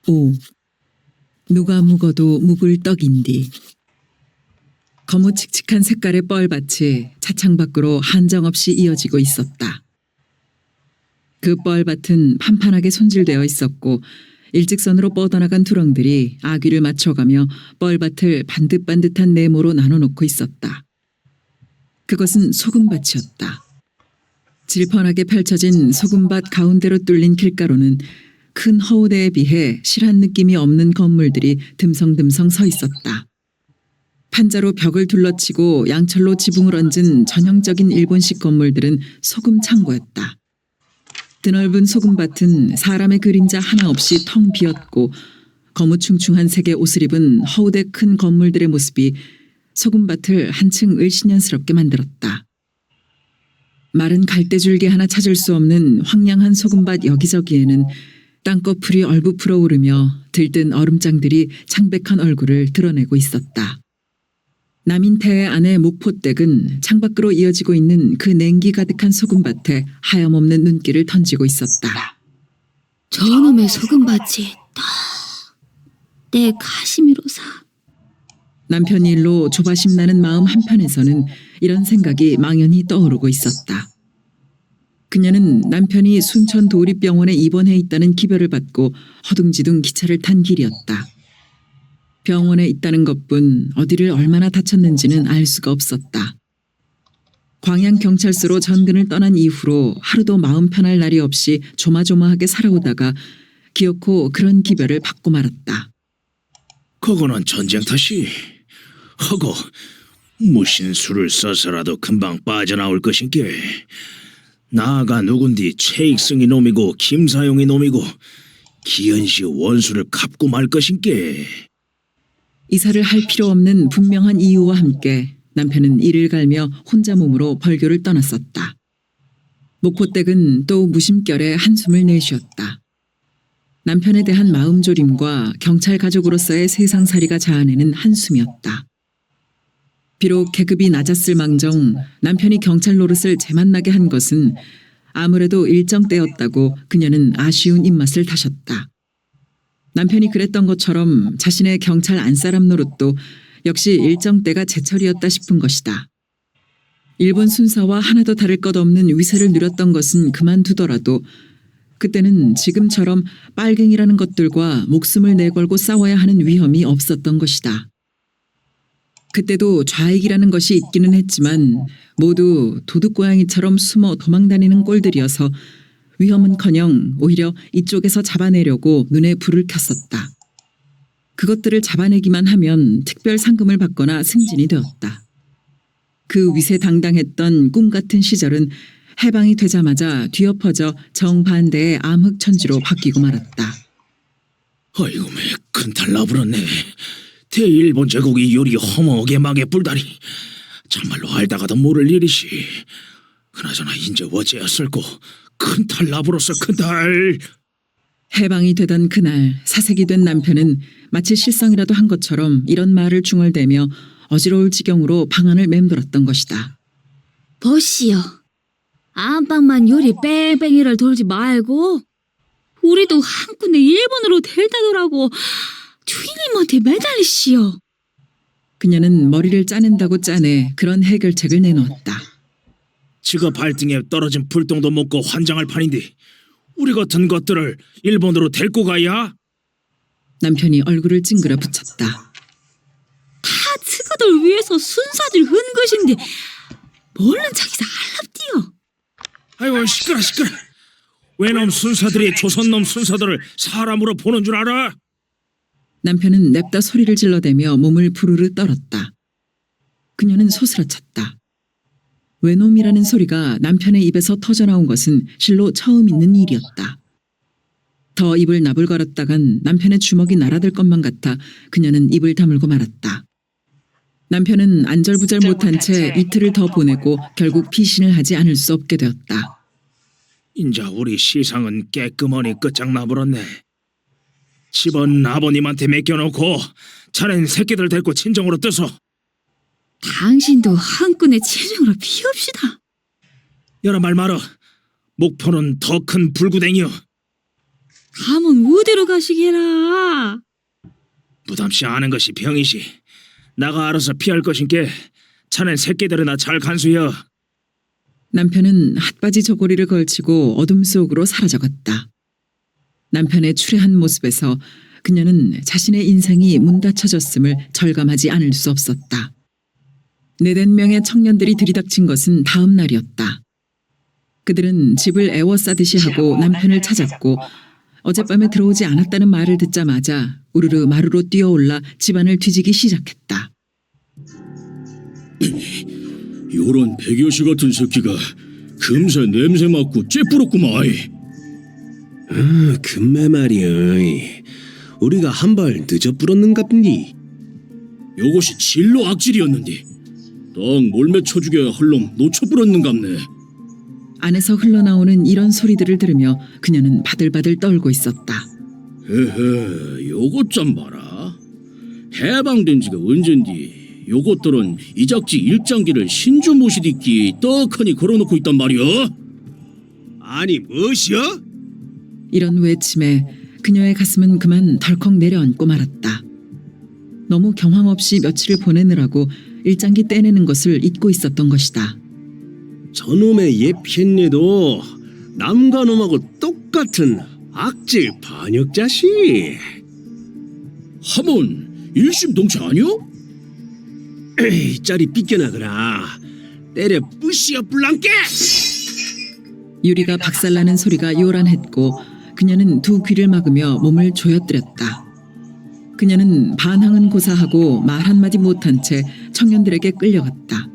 5. 누가 묵어도 묵을 떡인디. 거무칙칙한 색깔의 뻘밭이 차창 밖으로 한정없이 이어지고 있었다. 그 뻘밭은 판판하게 손질되어 있었고 일직선으로 뻗어나간 두렁들이 아귀를 맞춰가며 뻘밭을 반듯반듯한 네모로 나눠놓고 있었다. 그것은 소금밭이었다. 질펀하게 펼쳐진 소금밭 가운데로 뚫린 길가로는 큰 허우대에 비해 실한 느낌이 없는 건물들이 듬성듬성 서 있었다. 판자로 벽을 둘러치고 양철로 지붕을 얹은 전형적인 일본식 건물들은 소금 창고였다. 드넓은 소금밭은 사람의 그림자 하나 없이 텅 비었고 거무충충한 색의 옷을 입은 허우대 큰 건물들의 모습이 소금밭을 한층 을씨년스럽게 만들었다. 마른 갈대줄기 하나 찾을 수 없는 황량한 소금밭 여기저기에는 땅꺼풀이 얼부풀어 오르며 들뜬 얼음장들이 창백한 얼굴을 드러내고 있었다. 남인태의 아내 목포댁은 창밖으로 이어지고 있는 그 냉기 가득한 소금밭에 하염없는 눈길을 던지고 있었다. 저놈의 소금밭이 딱 내 가심이로 사. 남편 일로 조바심 나는 마음 한편에서는 이런 생각이 망연히 떠오르고 있었다. 그녀는 남편이 순천 도립병원에 입원해 있다는 기별을 받고 허둥지둥 기차를 탄 길이었다. 병원에 있다는 것뿐 어디를 얼마나 다쳤는지는 알 수가 없었다. 광양경찰서로 전근을 떠난 이후로 하루도 마음 편할 날이 없이 조마조마하게 살아오다가 기어코 그런 기별을 받고 말았다. 그거는 전쟁 탓이. 하고 무신수를 써서라도 금방 빠져나올 것인게. 나가 누군디 최익승이 놈이고 김사용이 놈이고 기현씨 원수를 갚고 말 것인게. 이사를 할 필요 없는 분명한 이유와 함께 남편은 이를 갈며 혼자 몸으로 벌교를 떠났었다. 목포댁은 또 무심결에 한숨을 내쉬었다. 남편에 대한 마음조림과 경찰 가족으로서의 세상살이가 자아내는 한숨이었다. 비록 계급이 낮았을 망정 남편이 경찰 노릇을 재만나게 한 것은 아무래도 일정 때였다고 그녀는 아쉬운 입맛을 다셨다. 남편이 그랬던 것처럼 자신의 경찰 안사람 노릇도 역시 일정 때가 제철이었다 싶은 것이다. 일본 순사와 하나도 다를 것 없는 위세를 누렸던 것은 그만두더라도 그때는 지금처럼 빨갱이라는 것들과 목숨을 내걸고 싸워야 하는 위험이 없었던 것이다. 그때도 좌익이라는 것이 있기는 했지만 모두 도둑고양이처럼 숨어 도망다니는 꼴들이어서 위험은커녕 오히려 이쪽에서 잡아내려고 눈에 불을 켰었다. 그것들을 잡아내기만 하면 특별 상금을 받거나 승진이 되었다. 그 위세당당했던 꿈같은 시절은 해방이 되자마자 뒤엎어져 정반대의 암흑천지로 바뀌고 말았다. 아이고 매 큰탈 나불었네. 대일본 제국이 요리 허무하게 망해 불다니. 참말로 알다가도 모를 일이시. 그나저나 인제 어째였을꼬. 큰탈 나불었어 큰탈. 해방이 되던 그날 사색이 된 남편은 마치 실성이라도 한 것처럼 이런 말을 중얼대며 어지러울 지경으로 방안을 맴돌았던 것이다. 보시오. 안방만 요리 뺑뺑이를 돌지 말고 우리도 한눈에 일본으로 데려다더라고 주인님한테 매달리시오. 그녀는 머리를 짜낸다고 짜내 그런 해결책을 내놓았다. 지가 발등에 떨어진 불똥도 먹고 환장할 판인데 우리 같은 것들을 일본으로 데리고 가야? 남편이 얼굴을 찡그려 붙였다. 다 그들 위해서 순사들 한 것인데 뭘는 자기사 알랍디요. 아이고 시끄러. 왜놈 순사들이 조선놈 순사들을 사람으로 보는 줄 알아? 남편은 냅다 소리를 질러대며 몸을 부르르 떨었다. 그녀는 소스라쳤다. 외놈이라는 소리가 남편의 입에서 터져나온 것은 실로 처음 있는 일이었다. 더 입을 나불거렸다간 남편의 주먹이 날아들 것만 같아 그녀는 입을 다물고 말았다. 남편은 안절부절 못한 채 이틀을 더 보내고 결국 피신을 하지 않을 수 없게 되었다. 인자 우리 시상은 깨끗하니 끝장나버렸네. 집은 아버님한테 맡겨놓고 자넨 새끼들 데리고 친정으로 떠서. 당신도 한눈에 친정으로 피웁시다. 여러 말 말어. 목포는 더 큰 불구덩이여. 가면 어디로 가시게라? 부담시 아는 것이 병이시. 나가 알아서 피할 것인께 자넨 새끼들이나 잘 간수여. 남편은 핫바지 저고리를 걸치고 어둠 속으로 사라져갔다. 남편의 추레한 모습에서 그녀는 자신의 인생이 문 닫혀졌음을 절감하지 않을 수 없었다. 4-5명의 청년들이 들이닥친 것은 다음 날이었다. 그들은 집을 애워싸듯이 하고 남편을 찾았고 어젯밤에 들어오지 않았다는 말을 듣자마자 우르르 마루로 뛰어올라 집안을 뒤지기 시작했다. 요런 백여시 같은 새끼가 금세 냄새 맡고 째뿌렸구만. 금매 말이여. 우리가 한 발 늦어 불었는갑니? 요것이 진로 악질이었는데 딱 몰매 쳐주게 헐놈 놓쳐뿌렸는갑네. 안에서 흘러나오는 이런 소리들을 들으며 그녀는 바들바들 떨고 있었다. 헤헤, 요것 좀 봐라. 해방된 지가 언젠디 요것들은 이작지 일장기를 신주 모시디끼 떡하니 걸어놓고 있단 말이여. 아니 무엇이여? 이런 외침에 그녀의 가슴은 그만 덜컥 내려앉고 말았다. 너무 경황 없이 며칠을 보내느라고 일장기 떼내는 것을 잊고 있었던 것이다. 저놈의 옛 편네도 남과 놈하고 똑같은 악질 반역자시. 하몬 일심동체 아니여? 에이, 짜리 삐껴나거라. 때려 부시어 불랑께. 유리가 박살나는 소리가 요란했고 그녀는 두 귀를 막으며 몸을 조여뜨렸다. 그녀는 반항은 고사하고 말 한마디 못한 채 청년들에게 끌려갔다.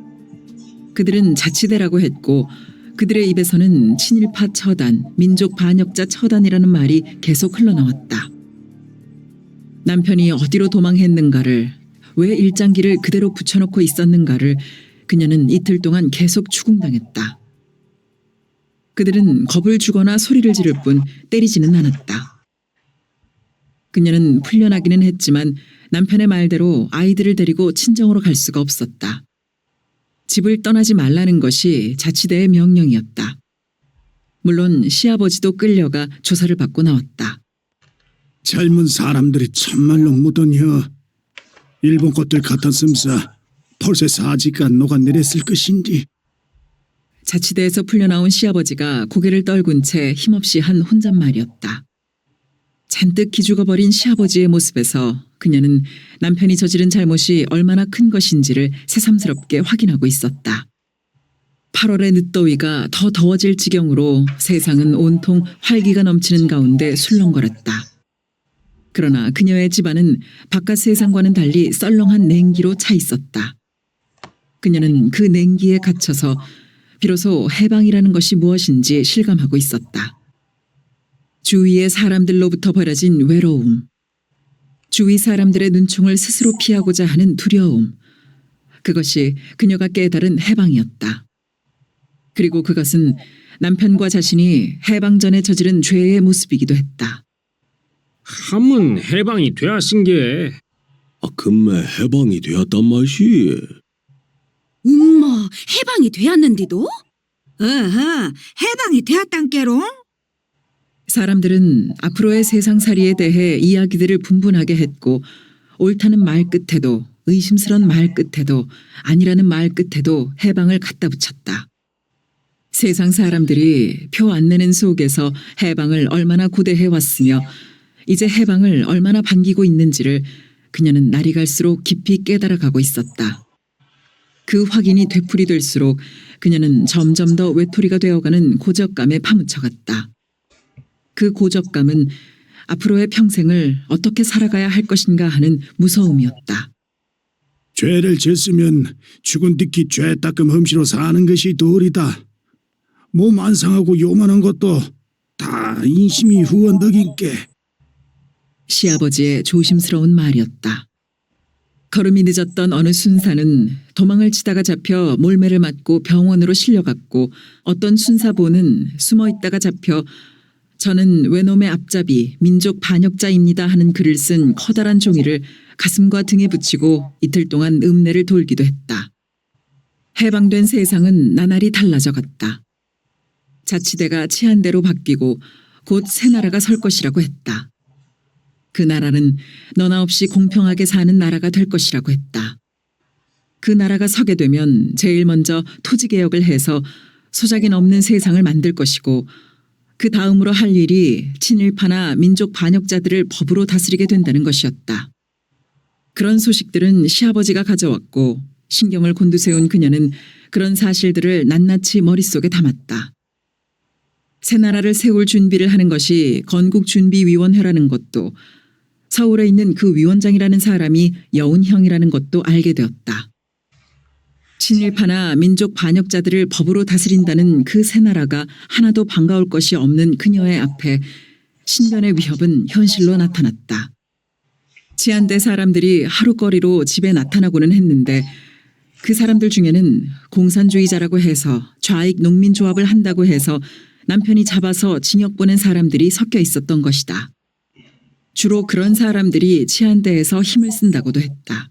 그들은 자치대라고 했고 그들의 입에서는 친일파 처단, 민족 반역자 처단이라는 말이 계속 흘러나왔다. 남편이 어디로 도망했는가를, 왜 일장기를 그대로 붙여놓고 있었는가를 그녀는 이틀 동안 계속 추궁당했다. 그들은 겁을 주거나 소리를 지를 뿐 때리지는 않았다. 그녀는 풀려나기는 했지만 남편의 말대로 아이들을 데리고 친정으로 갈 수가 없었다. 집을 떠나지 말라는 것이 자치대의 명령이었다. 물론 시아버지도 끌려가 조사를 받고 나왔다. 젊은 사람들이 참말로 무던혀. 일본 것들 같았음사 벌새 사지가 녹아내렸을 것인지. 자치대에서 풀려나온 시아버지가 고개를 떨군 채 힘없이 한 혼잣말이었다. 잔뜩 기죽어버린 시아버지의 모습에서 그녀는 남편이 저지른 잘못이 얼마나 큰 것인지를 새삼스럽게 확인하고 있었다. 8월의 늦더위가 더 더워질 지경으로 세상은 온통 활기가 넘치는 가운데 술렁거렸다. 그러나 그녀의 집안은 바깥 세상과는 달리 썰렁한 냉기로 차 있었다. 그녀는 그 냉기에 갇혀서 비로소 해방이라는 것이 무엇인지 실감하고 있었다. 주위의 사람들로부터 벌어진 외로움, 주위 사람들의 눈총을 스스로 피하고자 하는 두려움, 그것이 그녀가 깨달은 해방이었다. 그리고 그것은 남편과 자신이 해방 전에 저지른 죄의 모습이기도 했다. 함은 해방이 되었은 게 금매 해방이 되었단 말시. 엄마, 해방이 되었는디도? 어허, 해방이 되었단께로? 사람들은 앞으로의 세상살이에 대해 이야기들을 분분하게 했고 옳다는 말 끝에도 의심스런 말 끝에도 아니라는 말 끝에도 해방을 갖다 붙였다. 세상 사람들이 표 안 내는 속에서 해방을 얼마나 고대해 왔으며 이제 해방을 얼마나 반기고 있는지를 그녀는 날이 갈수록 깊이 깨달아가고 있었다. 그 확인이 되풀이될수록 그녀는 점점 더 외톨이가 되어가는 고적감에 파묻혀갔다. 그 고적감은 앞으로의 평생을 어떻게 살아가야 할 것인가 하는 무서움이었다. 죄를 졌으면 죽은 뒤키 죄 닦음 흠시로 사는 것이 도리다. 몸 안 상하고 요만한 것도 다 인심이 후원덕인께. 시아버지의 조심스러운 말이었다. 걸음이 늦었던 어느 순사는 도망을 치다가 잡혀 몰매를 맞고 병원으로 실려갔고 어떤 순사보는 숨어 있다가 잡혀 저는 외놈의 앞잡이 민족 반역자입니다 하는 글을 쓴 커다란 종이를 가슴과 등에 붙이고 이틀 동안 읍내를 돌기도 했다. 해방된 세상은 나날이 달라져 갔다. 자치대가 치안대로 바뀌고 곧 새 나라가 설 것이라고 했다. 그 나라는 너나 없이 공평하게 사는 나라가 될 것이라고 했다. 그 나라가 서게 되면 제일 먼저 토지개혁을 해서 소작인 없는 세상을 만들 것이고 그 다음으로 할 일이 친일파나 민족 반역자들을 법으로 다스리게 된다는 것이었다. 그런 소식들은 시아버지가 가져왔고 신경을 곤두세운 그녀는 그런 사실들을 낱낱이 머릿속에 담았다. 새 나라를 세울 준비를 하는 것이 건국준비위원회라는 것도 서울에 있는 그 위원장이라는 사람이 여운형이라는 것도 알게 되었다. 친일파나 민족 반역자들을 법으로 다스린다는 그 새 나라가 하나도 반가울 것이 없는 그녀의 앞에 신변의 위협은 현실로 나타났다. 치안대 사람들이 하루거리로 집에 나타나고는 했는데 그 사람들 중에는 공산주의자라고 해서 좌익 농민조합을 한다고 해서 남편이 잡아서 징역 보낸 사람들이 섞여 있었던 것이다. 주로 그런 사람들이 치안대에서 힘을 쓴다고도 했다.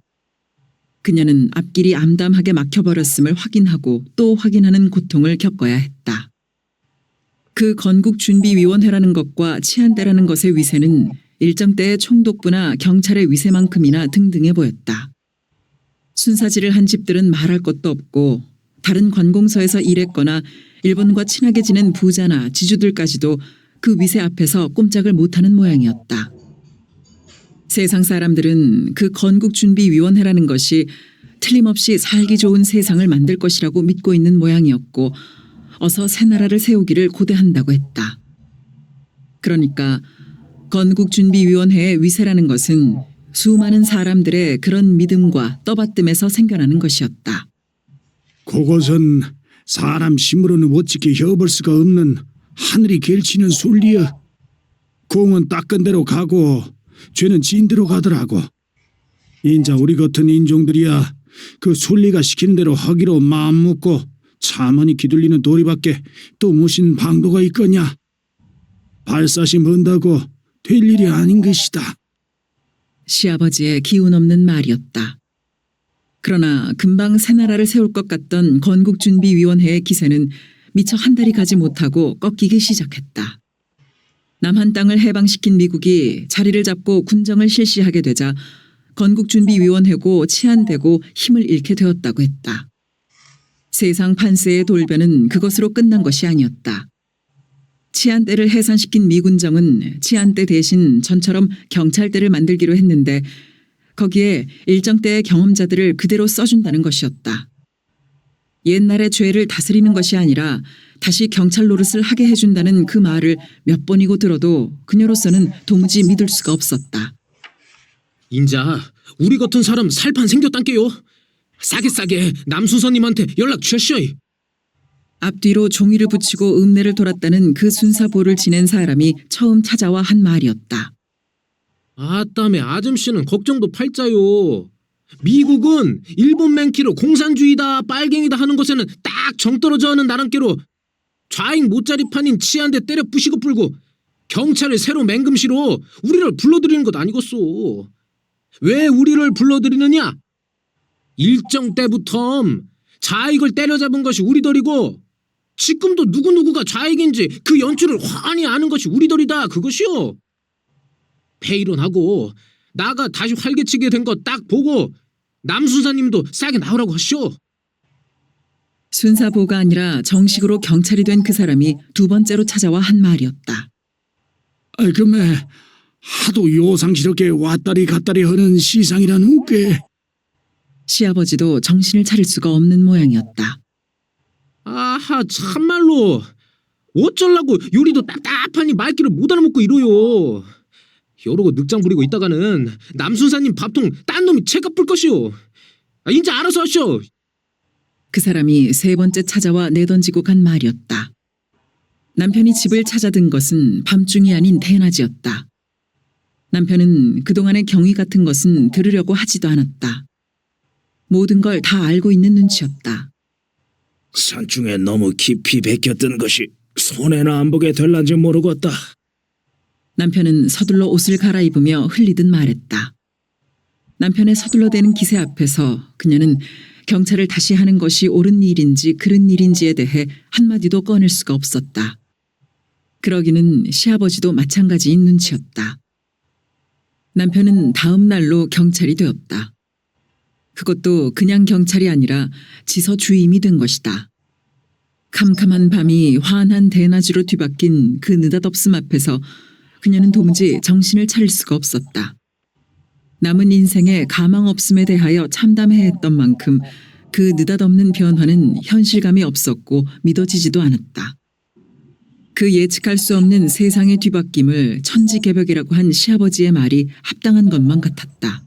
그녀는 앞길이 암담하게 막혀버렸음을 확인하고 또 확인하는 고통을 겪어야 했다. 그 건국준비위원회라는 것과 치안대라는 것의 위세는 일정 때의 총독부나 경찰의 위세만큼이나 등등해 보였다. 순사질을 한 집들은 말할 것도 없고 다른 관공서에서 일했거나 일본과 친하게 지낸 부자나 지주들까지도 그 위세 앞에서 꼼짝을 못하는 모양이었다. 세상 사람들은 그 건국준비위원회라는 것이 틀림없이 살기 좋은 세상을 만들 것이라고 믿고 있는 모양이었고 어서 새 나라를 세우기를 고대한다고 했다. 그러니까 건국준비위원회의 위세라는 것은 수많은 사람들의 그런 믿음과 떠받듦에서 생겨나는 것이었다. 그것은 사람 힘으로는 어찌게 해볼 수가 없는 하늘이 결치는 순리여. 공은 닦은 대로 가고 죄는 진 대로 가더라고. 인자 우리 같은 인종들이야 그 순리가 시키는 대로 하기로 마음 먹고 차만히 기둘리는 도리밖에 또 무슨 방도가 있거냐. 발사심 한다고 될 일이 아닌 것이다. 시아버지의 기운 없는 말이었다. 그러나 금방 새 나라를 세울 것 같던 건국준비위원회의 기세는 미처 한 달이 가지 못하고 꺾이기 시작했다. 남한 땅을 해방시킨 미국이 자리를 잡고 군정을 실시하게 되자 건국준비위원회고 치안되고 힘을 잃게 되었다고 했다. 세상 판세의 돌변은 그것으로 끝난 것이 아니었다. 치안대를 해산시킨 미군정은 치안대 대신 전처럼 경찰대를 만들기로 했는데 거기에 일정 때의 경험자들을 그대로 써준다는 것이었다. 옛날의 죄를 다스리는 것이 아니라 다시 경찰 노릇을 하게 해준다는 그 말을 몇 번이고 들어도 그녀로서는 도무지 믿을 수가 없었다. 인자 우리 같은 사람 살판 생겼단께요. 싸게 남순서님한테 연락 주셨쇼이. 앞뒤로 종이를 붙이고 읍내를 돌았다는 그 순사보를 지낸 사람이 처음 찾아와 한 말이었다. 아따매 아줌씨는 걱정도 팔자요. 미국은 일본 맨키로 공산주의다 빨갱이다 하는 것에는 딱 정떨어져 하는 나랑께로 좌익 모짜리판인 치안대 때려 부시고 풀고 경찰을 새로 맹금시로 우리를 불러들이는 것 아니겠소. 왜 우리를 불러들이느냐? 일정 때부터 좌익을 때려잡은 것이 우리들이고 지금도 누구누구가 좌익인지 그 연출을 환히 아는 것이 우리들이다 그것이요. 폐이론하고 나가 다시 활개치게 된 거 딱 보고 남순사님도 싸게 나오라고 하시오. 순사보가 아니라 정식으로 경찰이 된 그 사람이 두 번째로 찾아와 한 말이었다. 그매 하도 요상스럽게 왔다리 갔다리 하는 시상이라는 게. 시아버지도 정신을 차릴 수가 없는 모양이었다. 아하 참말로 어쩌려고 요리도 답답하니 말귀를 못 알아먹고 이러요. 이러고 늑장 부리고 있다가는 남순사님 밥통 딴 놈이 채값 불 것이오. 인제 알아서 하시오. 그 사람이 세 번째 찾아와 내던지고 간 말이었다. 남편이 집을 찾아든 것은 밤중이 아닌 대낮이었다. 남편은 그동안의 경위 같은 것은 들으려고 하지도 않았다. 모든 걸 다 알고 있는 눈치였다. 산중에 너무 깊이 베꼈던 것이 손해나 안 보게 될란지 모르겠다. 남편은 서둘러 옷을 갈아입으며 흘리듯 말했다. 남편의 서둘러대는 기세 앞에서 그녀는 경찰을 다시 하는 것이 옳은 일인지 그른 일인지에 대해 한마디도 꺼낼 수가 없었다. 그러기는 시아버지도 마찬가지인 눈치였다. 남편은 다음 날로 경찰이 되었다. 그것도 그냥 경찰이 아니라 지서 주임이 된 것이다. 캄캄한 밤이 환한 대낮으로 뒤바뀐 그 느닷없음 앞에서 그녀는 도무지 정신을 차릴 수가 없었다. 남은 인생의 가망 없음에 대하여 참담해 했던 만큼 그 느닷없는 변화는 현실감이 없었고 믿어지지도 않았다. 그 예측할 수 없는 세상의 뒤바뀜을 천지개벽이라고 한 시아버지의 말이 합당한 것만 같았다.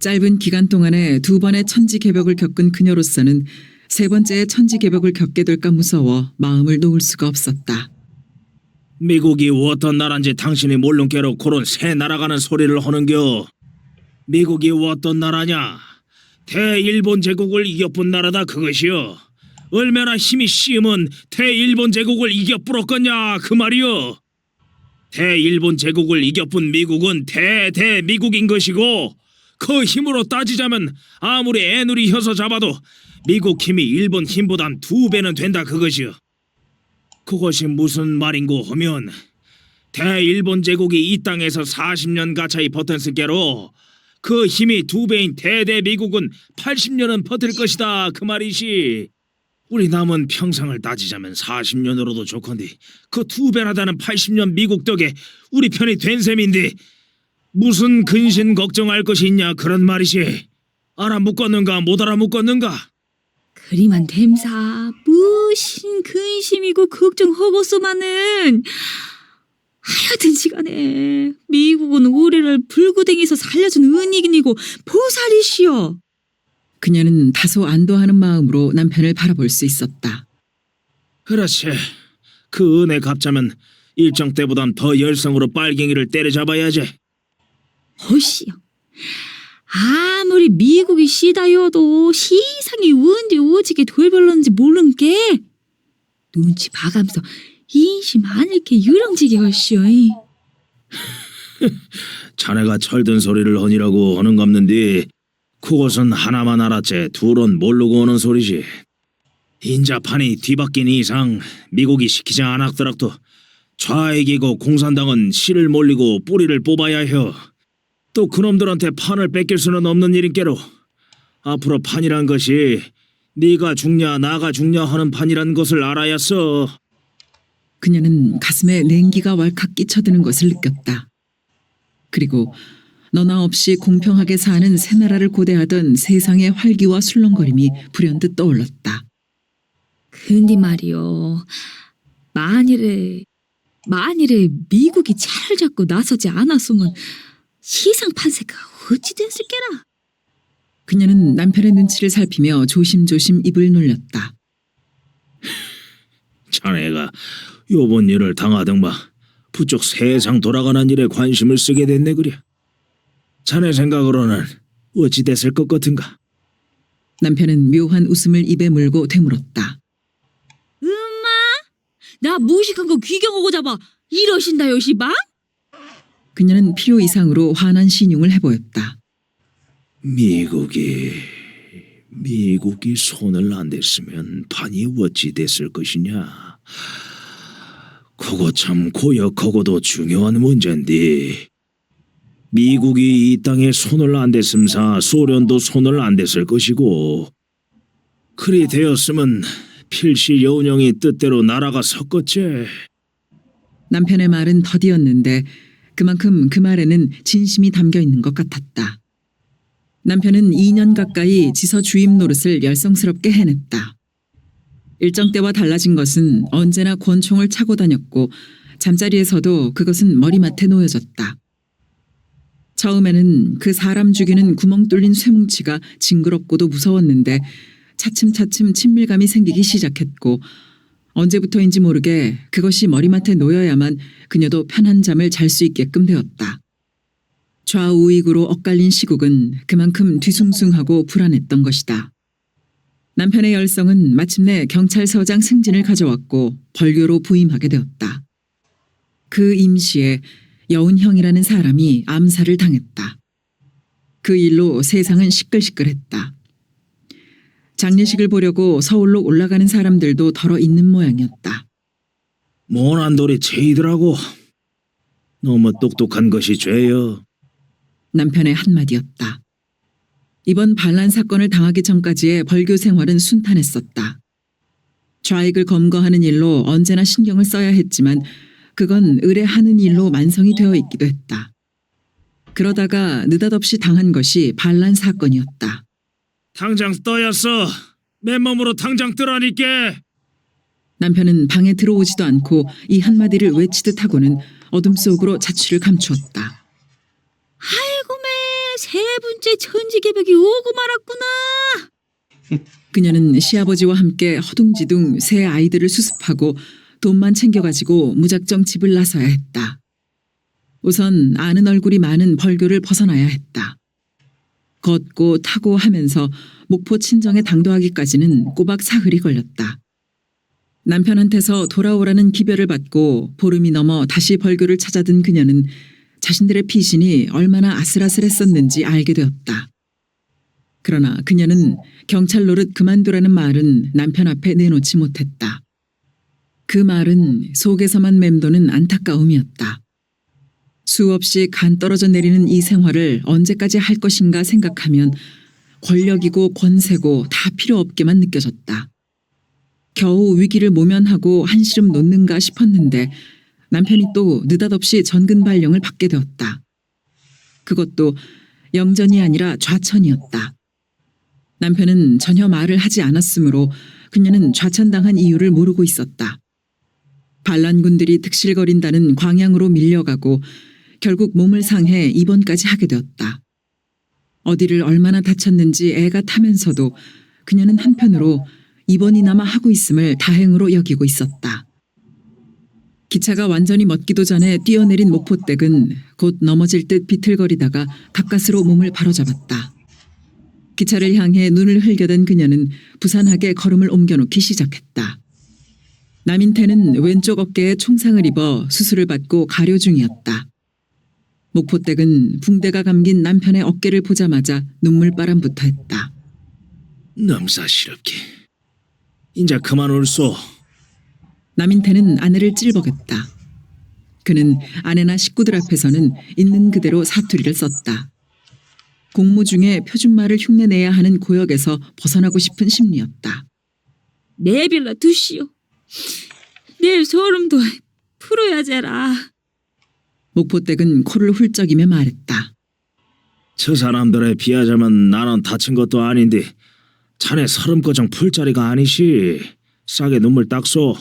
짧은 기간 동안에 2번의 천지개벽을 겪은 그녀로서는 3번째의 천지개벽을 겪게 될까 무서워 마음을 놓을 수가 없었다. 미국이 어떤 나라인지 당신이 모른 게로 그런 새 나라가는 소리를 하는겨. 미국이 어떤 나라냐? 대일본 제국을 이겨본 나라다 그것이여. 얼마나 힘이 씨으면 대일본 제국을 이겨뿌렸겠냐 그 말이여. 대일본 제국을 이겨본 미국은 대미국인 것이고 그 힘으로 따지자면 아무리 애누리 혀서 잡아도 미국 힘이 일본 힘보단 2배는 된다 그것이여. 그것이 무슨 말인고 하면 대일본 제국이 이 땅에서 40년 가차이 버텼을 게로 그 힘이 2배인 대미국은 80년은 버틸 것이다 그 말이시. 우리 남은 평생을 따지자면 40년으로도 좋건디 그 2배나 되는 80년 미국 덕에 우리 편이 된 셈인데 무슨 근신 걱정할 것이 있냐 그런 말이시. 알아묶었는가 못 알아묶었는가? 그리만 됨사 무신 근심이고 걱정하고서마는 하여튼 시간에 미국은 우리를 불구덩이에서 살려준 은인이고 보살이시여. 그녀는 다소 안도하는 마음으로 남편을 바라볼 수 있었다. 그렇지. 그 은혜 갚자면 일정 때보단 더 열성으로 빨갱이를 때려잡아야지. 허시여. 아무리 미국이 시다여도 시상이 언제 오지게 돌별렀는지 모른 게 눈치 봐가면서 인심 아닐게 유령지게 걸시오. 자네가 철든 소리를 허니라고 하는갑는디 그것은 하나만 알았지 둘은 모르고 오는 소리지. 인자판이 뒤바뀐 이상 미국이 시키지 않았더라도 좌익이고 공산당은 씨를 몰리고 뿌리를 뽑아야 해요. 또 그놈들한테 판을 뺏길 수는 없는 일인께로 앞으로 판이란 것이 네가 죽냐 나가 죽냐 하는 판이란 것을 알아야써. 그녀는 가슴에 냉기가 왈칵 끼쳐드는 것을 느꼈다. 그리고 너나 없이 공평하게 사는 새 나라를 고대하던 세상의 활기와 술렁거림이 불현듯 떠올랐다. 근데 말이요. 만일에 미국이 차를 잡고 나서지 않았으면 시상 판세가 어찌 됐을게라. 그녀는 남편의 눈치를 살피며 조심조심 입을 놀렸다. 자네가 요번 일을 당하던가 부쩍 세상 돌아가는 일에 관심을 쓰게 됐네 그래. 자네 생각으로는 어찌 됐을 것 같은가? 남편은 묘한 웃음을 입에 물고 되물었다. 엄마, 나 무식한 거 귀경하고 잡아 이러신다요 시방? 그녀는 필요 이상으로 환한 신용을 해보였다. 미국이 손을 안 댔으면 판이 어찌 됐을 것이냐. 그거 참 고역하고도 중요한 문제인데 미국이 이 땅에 손을 안 댔음사 소련도 손을 안 댔을 것이고 그리 되었으면 필시 여운형이 뜻대로 나라가 섰겠지. 남편의 말은 더디었는데 그만큼 그 말에는 진심이 담겨 있는 것 같았다. 남편은 2년 가까이 지서 주임 노릇을 열성스럽게 해냈다. 일정 때와 달라진 것은 언제나 권총을 차고 다녔고 잠자리에서도 그것은 머리맡에 놓여졌다. 처음에는 그 사람 죽이는 구멍 뚫린 쇠뭉치가 징그럽고도 무서웠는데 차츰차츰 친밀감이 생기기 시작했고 언제부터인지 모르게 그것이 머리맡에 놓여야만 그녀도 편한 잠을 잘 수 있게끔 되었다. 좌우익으로 엇갈린 시국은 그만큼 뒤숭숭하고 불안했던 것이다. 남편의 열성은 마침내 경찰서장 승진을 가져왔고 벌교로 부임하게 되었다. 그 임시에 여운형이라는 사람이 암살을 당했다. 그 일로 세상은 시끌시끌했다. 장례식을 보려고 서울로 올라가는 사람들도 덜어 있는 모양이었다. 모난 돌이 죄이더라고. 너무 똑똑한 것이 죄여. 남편의 한마디였다. 이번 반란 사건을 당하기 전까지의 벌교 생활은 순탄했었다. 좌익을 검거하는 일로 언제나 신경을 써야 했지만 그건 의뢰하는 일로 만성이 되어 있기도 했다. 그러다가 느닷없이 당한 것이 반란 사건이었다. 당장 떠였어. 맨몸으로 당장 뜨라니까. 남편은 방에 들어오지도 않고 이 한마디를 외치듯 하고는 어둠 속으로 자취를 감추었다. 아이고매 세 번째 천지개벽이 오고 말았구나. 그녀는 시아버지와 함께 허둥지둥 새 아이들을 수습하고 돈만 챙겨가지고 무작정 집을 나서야 했다. 우선 아는 얼굴이 많은 벌교를 벗어나야 했다. 걷고 타고 하면서 목포 친정에 당도하기까지는 꼬박 사흘이 걸렸다. 남편한테서 돌아오라는 기별을 받고 보름이 넘어 다시 벌교를 찾아든 그녀는 자신들의 피신이 얼마나 아슬아슬했었는지 알게 되었다. 그러나 그녀는 경찰 노릇 그만두라는 말은 남편 앞에 내놓지 못했다. 그 말은 속에서만 맴도는 안타까움이었다. 수없이 간 떨어져 내리는 이 생활을 언제까지 할 것인가 생각하면 권력이고 권세고 다 필요 없게만 느껴졌다. 겨우 위기를 모면하고 한시름 놓는가 싶었는데 남편이 또 느닷없이 전근 발령을 받게 되었다. 그것도 영전이 아니라 좌천이었다. 남편은 전혀 말을 하지 않았으므로 그녀는 좌천당한 이유를 모르고 있었다. 반란군들이 득실거린다는 광양으로 밀려가고 결국 몸을 상해 입원까지 하게 되었다. 어디를 얼마나 다쳤는지 애가 타면서도 그녀는 한편으로 입원이나마 하고 있음을 다행으로 여기고 있었다. 기차가 완전히 멎기도 전에 뛰어내린 목포댁은 곧 넘어질 듯 비틀거리다가 가까스로 몸을 바로잡았다. 기차를 향해 눈을 흘겨댄 그녀는 부산하게 걸음을 옮겨놓기 시작했다. 남인태는 왼쪽 어깨에 총상을 입어 수술을 받고 가료 중이었다. 목포댁은 붕대가 감긴 남편의 어깨를 보자마자 눈물바람부터 했다. 넘사시럽게. 인자 그만 울소. 남인태는 아내를 찔벅였다. 그는 아내나 식구들 앞에서는 있는 그대로 사투리를 썼다. 공무 중에 표준말을 흉내내야 하는 고역에서 벗어나고 싶은 심리였다. 내빌라 두시오. 내 소름도 풀어야제라. 목포댁은 코를 훌쩍이며 말했다. 저 사람들에 비하자면 나는 다친 것도 아닌데 자네 서름거정 풀 자리가 아니시. 싸게 눈물 닦소.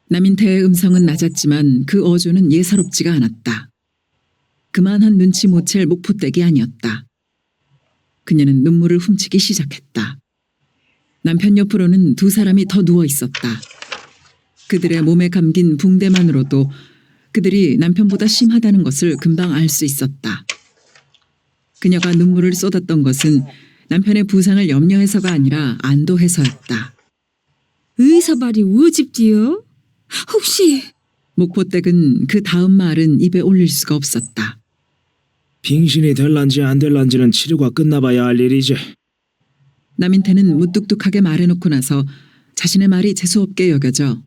남인태의 음성은 낮았지만 그 어조는 예사롭지가 않았다. 그만한 눈치 못 챌 목포댁이 아니었다. 그녀는 눈물을 훔치기 시작했다. 남편 옆으로는 두 사람이 더 누워 있었다. 그들의 몸에 감긴 붕대만으로도 그들이 남편보다 심하다는 것을 금방 알 수 있었다. 그녀가 눈물을 쏟았던 것은 남편의 부상을 염려해서가 아니라 안도해서였다. 의사발이 우집지요? 혹시 목포댁은 그 다음 말은 입에 올릴 수가 없었다. 빙신이 될란지 안 될란지는 치료가 끝나봐야 할 일이지. 남인태는 무뚝뚝하게 말해놓고 나서 자신의 말이 재수없게 여겨져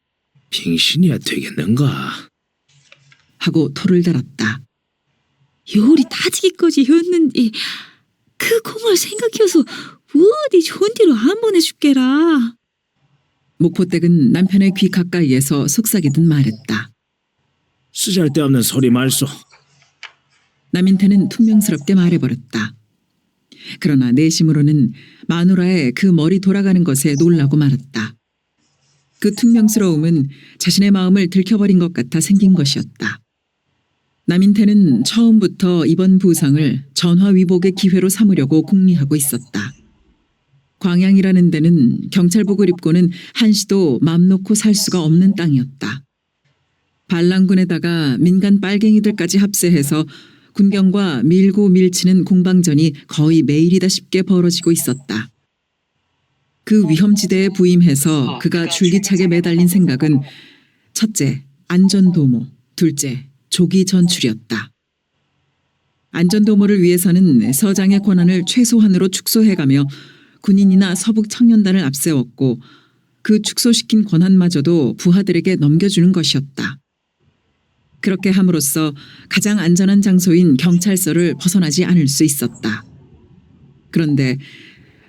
빙신이야 되겠는가? 하고 토를 달았다. 요리 다지기까지 했는데 그 공을 생각해서 어디 좋은 데로 안 보내줄게라. 목포댁은 남편의 귀 가까이에서 속삭이듯 말했다. 쓰잘데없는 소리 말소. 남인태는 퉁명스럽게 말해버렸다. 그러나 내심으로는 마누라의 그 머리 돌아가는 것에 놀라고 말았다. 그 퉁명스러움은 자신의 마음을 들켜버린 것 같아 생긴 것이었다. 남인태는 처음부터 이번 부상을 전화위복의 기회로 삼으려고 궁리하고 있었다. 광양이라는 데는 경찰복을 입고는 한시도 맘 놓고 살 수가 없는 땅이었다. 반란군에다가 민간 빨갱이들까지 합세해서 군경과 밀고 밀치는 공방전이 거의 매일이다쉽게 벌어지고 있었다. 그 위험지대에 부임해서 그가 줄기차게 매달린 생각은 첫째, 안전도모, 둘째, 조기 전출이었다. 안전도모를 위해서는 서장의 권한을 최소한으로 축소해가며 군인이나 서북 청년단을 앞세웠고 그 축소시킨 권한마저도 부하들에게 넘겨주는 것이었다. 그렇게 함으로써 가장 안전한 장소인 경찰서를 벗어나지 않을 수 있었다. 그런데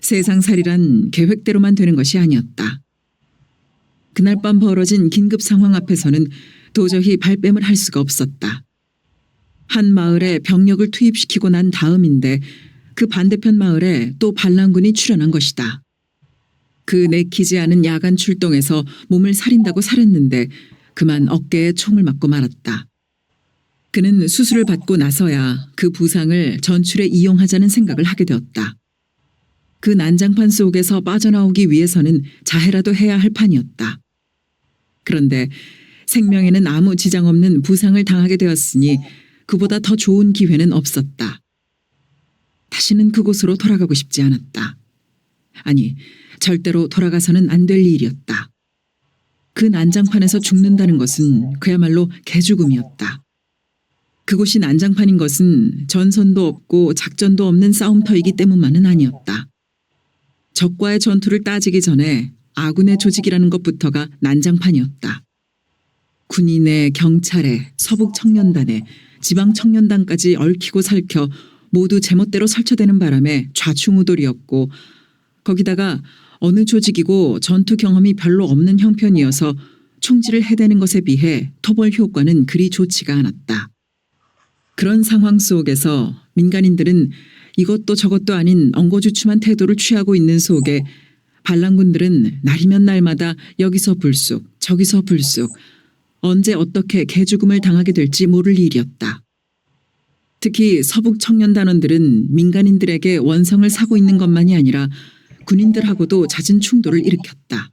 세상살이란 계획대로만 되는 것이 아니었다. 그날 밤 벌어진 긴급 상황 앞에서는 도저히 발뺌을 할 수가 없었다. 한 마을에 병력을 투입시키고 난 다음인데 그 반대편 마을에 또 반란군이 출현한 것이다. 그 내키지 않은 야간 출동에서 몸을 사린다고 살았는데 그만 어깨에 총을 맞고 말았다. 그는 수술을 받고 나서야 그 부상을 전출에 이용하자는 생각을 하게 되었다. 그 난장판 속에서 빠져나오기 위해서는 자해라도 해야 할 판이었다. 그런데 생명에는 아무 지장 없는 부상을 당하게 되었으니 그보다 더 좋은 기회는 없었다. 다시는 그곳으로 돌아가고 싶지 않았다. 아니, 절대로 돌아가서는 안 될 일이었다. 그 난장판에서 죽는다는 것은 그야말로 개죽음이었다. 그곳이 난장판인 것은 전선도 없고 작전도 없는 싸움터이기 때문만은 아니었다. 적과의 전투를 따지기 전에 아군의 조직이라는 것부터가 난장판이었다. 군인의, 경찰의, 서북청년단의, 지방청년단까지 얽히고 살켜 모두 제멋대로 설쳐대는 바람에 좌충우돌이었고 거기다가 어느 조직이고 전투 경험이 별로 없는 형편이어서 총질을 해대는 것에 비해 토벌 효과는 그리 좋지가 않았다. 그런 상황 속에서 민간인들은 이것도 저것도 아닌 엉거주춤한 태도를 취하고 있는 속에 반란군들은 날이면 날마다 여기서 불쑥 저기서 불쑥 언제 어떻게 개죽음을 당하게 될지 모를 일이었다. 특히 서북 청년단원들은 민간인들에게 원성을 사고 있는 것만이 아니라 군인들하고도 잦은 충돌을 일으켰다.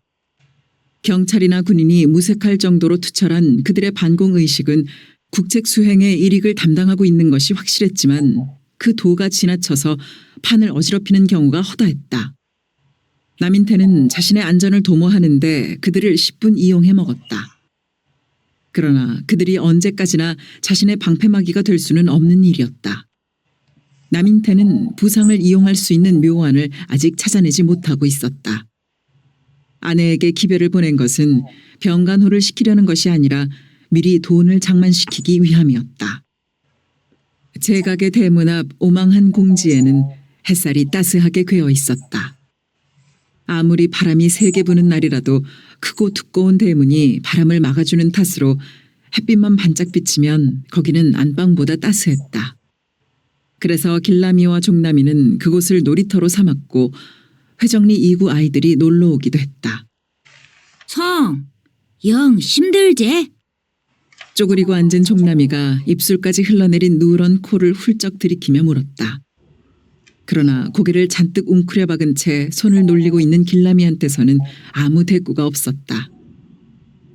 경찰이나 군인이 무색할 정도로 투철한 그들의 반공의식은 국책 수행의 일익을 담당하고 있는 것이 확실했지만 그 도가 지나쳐서 판을 어지럽히는 경우가 허다했다. 남인태는 자신의 안전을 도모하는데 그들을 10분 이용해 먹었다. 그러나 그들이 언제까지나 자신의 방패막이가 될 수는 없는 일이었다. 남인태는 부상을 이용할 수 있는 묘안을 아직 찾아내지 못하고 있었다. 아내에게 기별을 보낸 것은 병간호를 시키려는 것이 아니라 미리 돈을 장만시키기 위함이었다. 제각의 대문 앞 오망한 공지에는 햇살이 따스하게 괴어 있었다. 아무리 바람이 세게 부는 날이라도 크고 두꺼운 대문이 바람을 막아주는 탓으로 햇빛만 반짝 비치면 거기는 안방보다 따스했다. 그래서 길라미와 종남이는 그곳을 놀이터로 삼았고 회정리 2구 아이들이 놀러 오기도 했다. 성, 영 힘들제? 쪼그리고 앉은 종남이가 입술까지 흘러내린 누런 코를 훌쩍 들이키며 물었다. 그러나 고개를 잔뜩 웅크려 박은 채 손을 놀리고 있는 길라미한테서는 아무 대꾸가 없었다.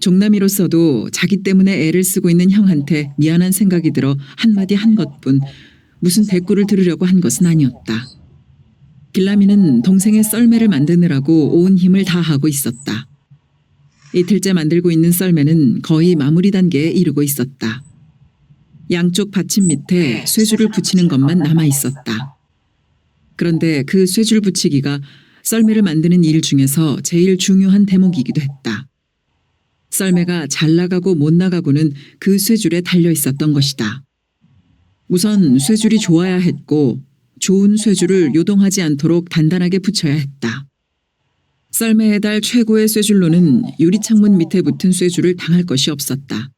종남이로서도 자기 때문에 애를 쓰고 있는 형한테 미안한 생각이 들어 한마디 한 것뿐 무슨 대꾸를 들으려고 한 것은 아니었다. 길라미는 동생의 썰매를 만드느라고 온 힘을 다하고 있었다. 이틀째 만들고 있는 썰매는 거의 마무리 단계에 이르고 있었다. 양쪽 받침 밑에 쇠줄을 붙이는 것만 남아 있었다. 그런데 그 쇠줄 붙이기가 썰매를 만드는 일 중에서 제일 중요한 대목이기도 했다. 썰매가 잘 나가고 못 나가고는 그 쇠줄에 달려 있었던 것이다. 우선 쇠줄이 좋아야 했고 좋은 쇠줄을 요동하지 않도록 단단하게 붙여야 했다. 썰매에 달 최고의 쇠줄로는 유리창문 밑에 붙은 쇠줄을 당할 것이 없었다.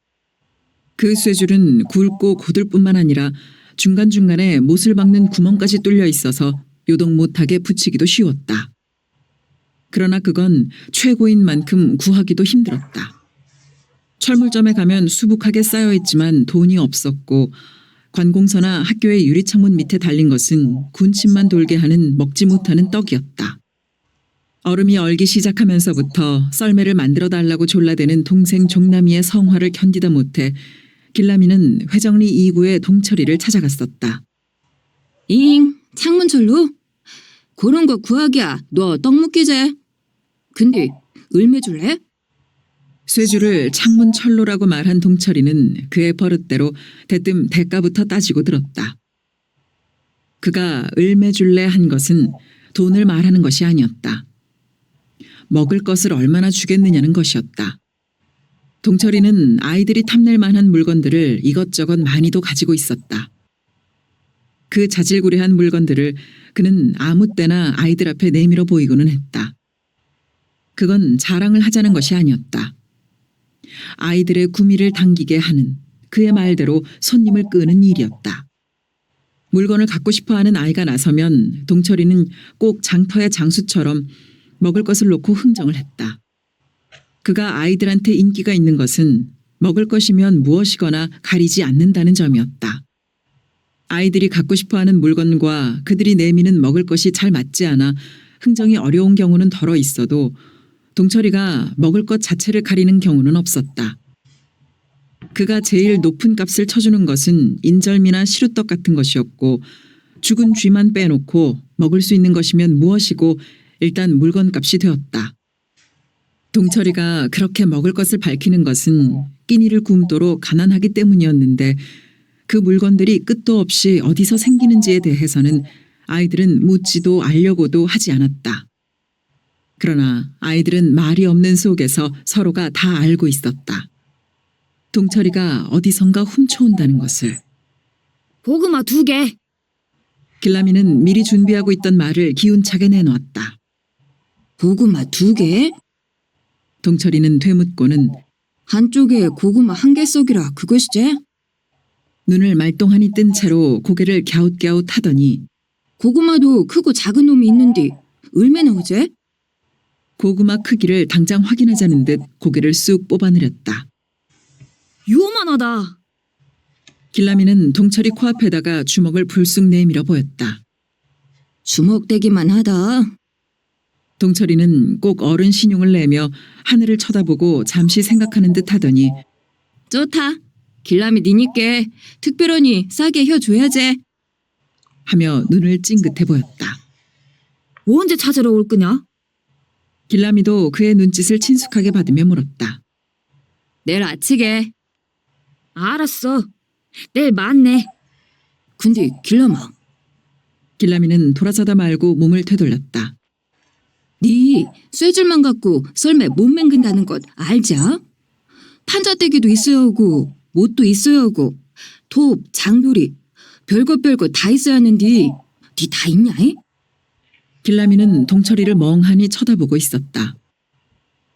그 쇠줄은 굵고 고들 뿐만 아니라 중간중간에 못을 박는 구멍까지 뚫려 있어서 요동 못하게 붙이기도 쉬웠다. 그러나 그건 최고인 만큼 구하기도 힘들었다. 철물점에 가면 수북하게 쌓여있지만 돈이 없었고 관공서나 학교의 유리창문 밑에 달린 것은 군침만 돌게 하는 먹지 못하는 떡이었다. 얼음이 얼기 시작하면서부터 썰매를 만들어 달라고 졸라대는 동생 종남이의 성화를 견디다 못해 길라미는 회정리 2구의 동철이를 찾아갔었다. 잉, 창문철로? 그런 거 구하기야 너 떡 묻기제? 근데 을매 줄래? 쇠줄을 창문 철로라고 말한 동철이는 그의 버릇대로 대뜸 대가부터 따지고 들었다. 그가 을매줄래 한 것은 돈을 말하는 것이 아니었다. 먹을 것을 얼마나 주겠느냐는 것이었다. 동철이는 아이들이 탐낼 만한 물건들을 이것저것 많이도 가지고 있었다. 그 자질구레한 물건들을 그는 아무 때나 아이들 앞에 내밀어 보이고는 했다. 그건 자랑을 하자는 것이 아니었다. 아이들의 구미를 당기게 하는 그의 말대로 손님을 끄는 일이었다. 물건을 갖고 싶어하는 아이가 나서면 동철이는 꼭 장터의 장수처럼 먹을 것을 놓고 흥정을 했다. 그가 아이들한테 인기가 있는 것은 먹을 것이면 무엇이거나 가리지 않는다는 점이었다. 아이들이 갖고 싶어하는 물건과 그들이 내미는 먹을 것이 잘 맞지 않아 흥정이 어려운 경우는 덜어 있어도 동철이가 먹을 것 자체를 가리는 경우는 없었다. 그가 제일 높은 값을 쳐주는 것은 인절미나 시루떡 같은 것이었고 죽은 쥐만 빼놓고 먹을 수 있는 것이면 무엇이고 일단 물건값이 되었다. 동철이가 그렇게 먹을 것을 밝히는 것은 끼니를 굶도록 가난하기 때문이었는데 그 물건들이 끝도 없이 어디서 생기는지에 대해서는 아이들은 묻지도 알려고도 하지 않았다. 그러나 아이들은 말이 없는 속에서 서로가 다 알고 있었다. 동철이가 어디선가 훔쳐온다는 것을. 고구마 2개. 길라미는 미리 준비하고 있던 말을 기운차게 내놓았다. 고구마 2개? 동철이는 되묻고는 한쪽에 고구마 1개 썩이라 그것이지? 눈을 말똥하니 뜬 채로 고개를 갸웃갸웃 하더니 고구마도 크고 작은 놈이 있는데 얼마나 오제? 고구마 크기를 당장 확인하자는 듯 고개를 쑥 뽑아내렸다. 요만하다. 길라미는 동철이 코앞에다가 주먹을 불쑥 내밀어 보였다. 주먹대기만 하다. 동철이는 꼭 어른 신용을 내며 하늘을 쳐다보고 잠시 생각하는 듯 하더니 좋다. 길라미 니니께 특별하니 싸게 혀줘야지. 하며 눈을 찡긋해 보였다. 언제 찾으러 올 거냐? 길라미도 그의 눈짓을 친숙하게 받으며 물었다. 내일 아치게. 알았어. 내일 만네. 근데 길라마, 길라미는 돌아서다 말고 몸을 되돌렸다. 네 쇠줄만 갖고 썰매 못 맹근다는 것 알자? 판자떼기도 있어야 하고 못도 있어야 하고 톱, 장돌이 별것 다 있어야 하는데 니 다 있냐? 길라미는 동철이를 멍하니 쳐다보고 있었다.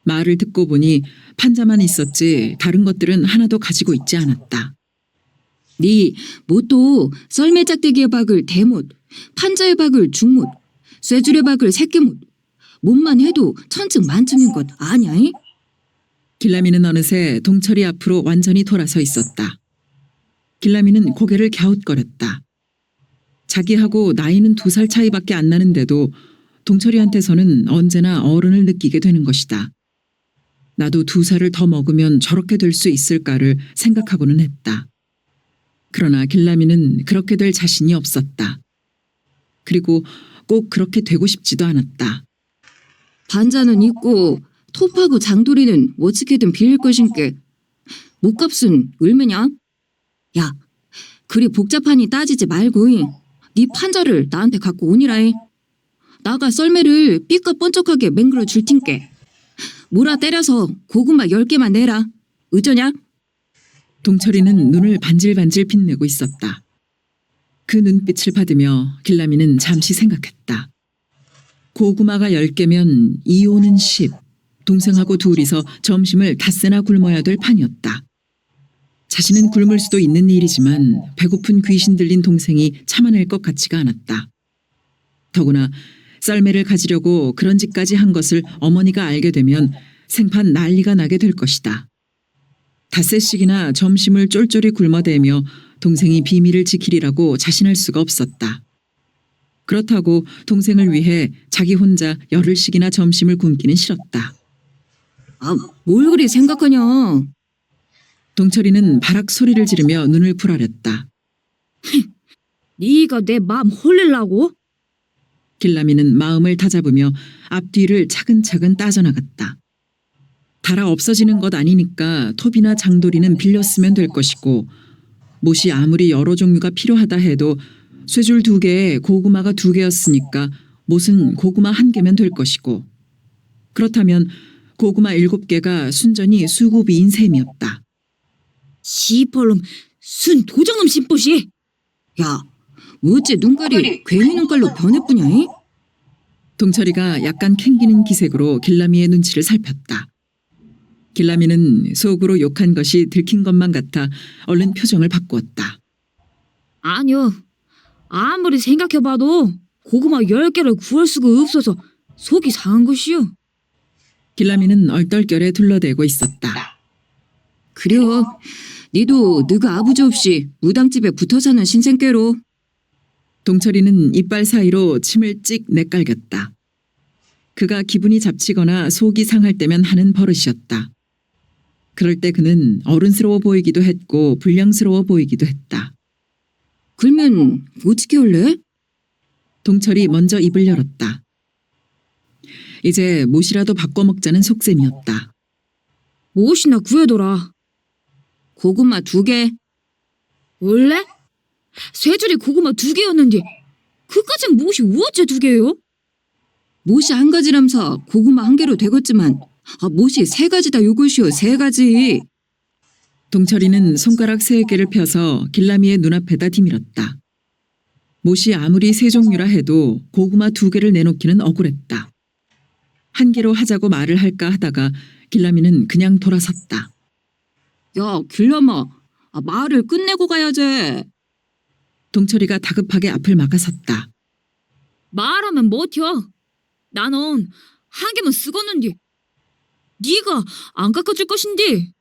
말을 듣고 보니 판자만 있었지 다른 것들은 하나도 가지고 있지 않았다. 네 못도 썰매 짝대기의 박을 대못, 판자의 박을 중못, 쇠줄의 박을 새끼못, 못만 해도 천층 만층인 것 아냐? 길라미는 어느새 동철이 앞으로 완전히 돌아서 있었다. 길라미는 고개를 갸웃거렸다. 자기하고 나이는 2살 차이밖에 안 나는데도 동철이한테서는 언제나 어른을 느끼게 되는 것이다. 나도 2살을 더 먹으면 저렇게 될 수 있을까를 생각하고는 했다. 그러나 길라미는 그렇게 될 자신이 없었다. 그리고 꼭 그렇게 되고 싶지도 않았다. 반자는 있고 톱하고 장돌이는 어떻게든 빌릴 것인께 못값은 얼마냐? 야, 그리 복잡하니 따지지 말고 네 판자를 나한테 갖고 오니라. 나가 썰매를 삐까 번쩍하게 맹글어 줄 텐께 몰아 때려서 고구마 10개만 내라. 어쩌냐? 동철이는 눈을 반질반질 빛내고 있었다. 그 눈빛을 받으며 길라미는 잠시 생각했다. 고구마가 10개면 이호는 10. 동생하고 둘이서 점심을 닷새나 굶어야 될 판이었다. 자신은 굶을 수도 있는 일이지만 배고픈 귀신 들린 동생이 참아낼 것 같지가 않았다. 더구나 썰매를 가지려고 그런 짓까지 한 것을 어머니가 알게 되면 생판 난리가 나게 될 것이다. 닷새씩이나 점심을 쫄쫄이 굶어대며 동생이 비밀을 지키리라고 자신할 수가 없었다. 그렇다고 동생을 위해 자기 혼자 열흘씩이나 점심을 굶기는 싫었다. 아, 뭘 그리 생각하냐? 동철이는 바락 소리를 지르며 눈을 부라렸다. 네가 내 마음 홀릴라고? 길라미는 마음을 다잡으며 앞뒤를 차근차근 따져나갔다. 달아 없어지는 것 아니니까 톱이나 장돌이는 빌렸으면 될 것이고 못이 아무리 여러 종류가 필요하다 해도 쇠줄 2개에 고구마가 2개였으니까 못은 고구마 1개면 될 것이고 그렇다면 고구마 7개가 순전히 수고비인 셈이었다. 시벌놈 순 도적놈 심보시. 야, 어째 눈깔이 괜히 눈깔로 변해뿌냐? 이? 동철이가 약간 캥기는 기색으로 길라미의 눈치를 살폈다. 길라미는 속으로 욕한 것이 들킨 것만 같아 얼른 표정을 바꾸었다. 아니요. 아무리 생각해봐도 고구마 10개를 구할 수가 없어서 속이 상한 것이요. 길라미는 얼떨결에 둘러대고 있었다. 그려, 니도 너가 아버지 없이 무당집에 붙어 사는 신생께로. 동철이는 이빨 사이로 침을 찍 내깔겼다. 그가 기분이 잡치거나 속이 상할 때면 하는 버릇이었다. 그럴 때 그는 어른스러워 보이기도 했고 불량스러워 보이기도 했다. 그러면 어떻게 할래? 동철이 먼저 입을 열었다. 이제 못이라도 바꿔 먹자는 속셈이었다. 무엇이나 구해둬라. 고구마 2개. 원래? 세 줄이 고구마 2개였는데 그까진 무엇이 어째 2개요? 못이 1가지람서 고구마 1개로 되겠지만 못이 3가지다 요것이요 3가지. 동철이는 손가락 3개를 펴서 길라미의 눈앞에다 디밀었다. 못이 아무리 3종류라 해도 고구마 2개를 내놓기는 억울했다. 1개로 하자고 말을 할까 하다가 길라미는 그냥 돌아섰다. 야, 길라마, 말을 끝내고 가야지. 동철이가 다급하게 앞을 막아섰다. 말하면 못혀. 나는 1개만 쓰겄는데 네가 안 깎아줄 것인데.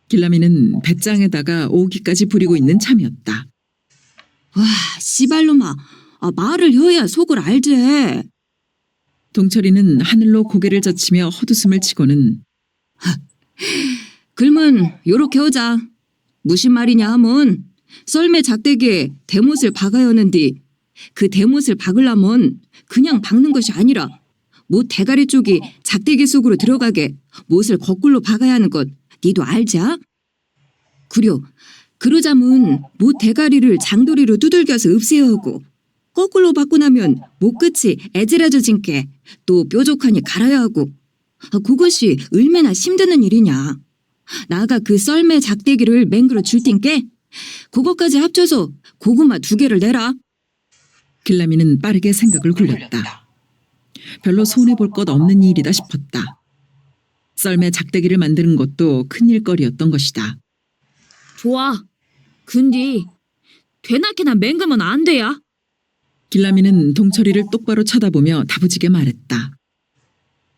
길라미는 배짱에다가 오기까지 부리고 있는 참이었다. 와, 씨발놈아, 말을 해야 속을 알지. 동철이는 하늘로 고개를 젖히며 헛웃음을 치고는 그러면 요렇게 하자. 무슨 말이냐 하면 썰매 작대기에 대못을 박아야 하는데 그 대못을 박으려면 그냥 박는 것이 아니라 못 대가리 쪽이 작대기 속으로 들어가게 못을 거꾸로 박아야 하는 것 니도 알자? 그려 그러자면 못 대가리를 장도리로 두들겨서 없애야 하고 거꾸로 박고 나면 못 끝이 애질해져진 게 또 뾰족하니 갈아야 하고 그것이 얼마나 힘드는 일이냐. 나가 그 썰매 작대기를 맹그러 줄 땐께 그것까지 합쳐서 고구마 2개를 내라. 길라미는 빠르게 생각을 굴렸다. 별로 손해볼 것 없는 일이다 싶었다. 썰매 작대기를 만드는 것도 큰 일거리였던 것이다. 좋아. 근데 되나케나 맹글면 안 돼야. 길라미는 동철이를 똑바로 쳐다보며 다부지게 말했다.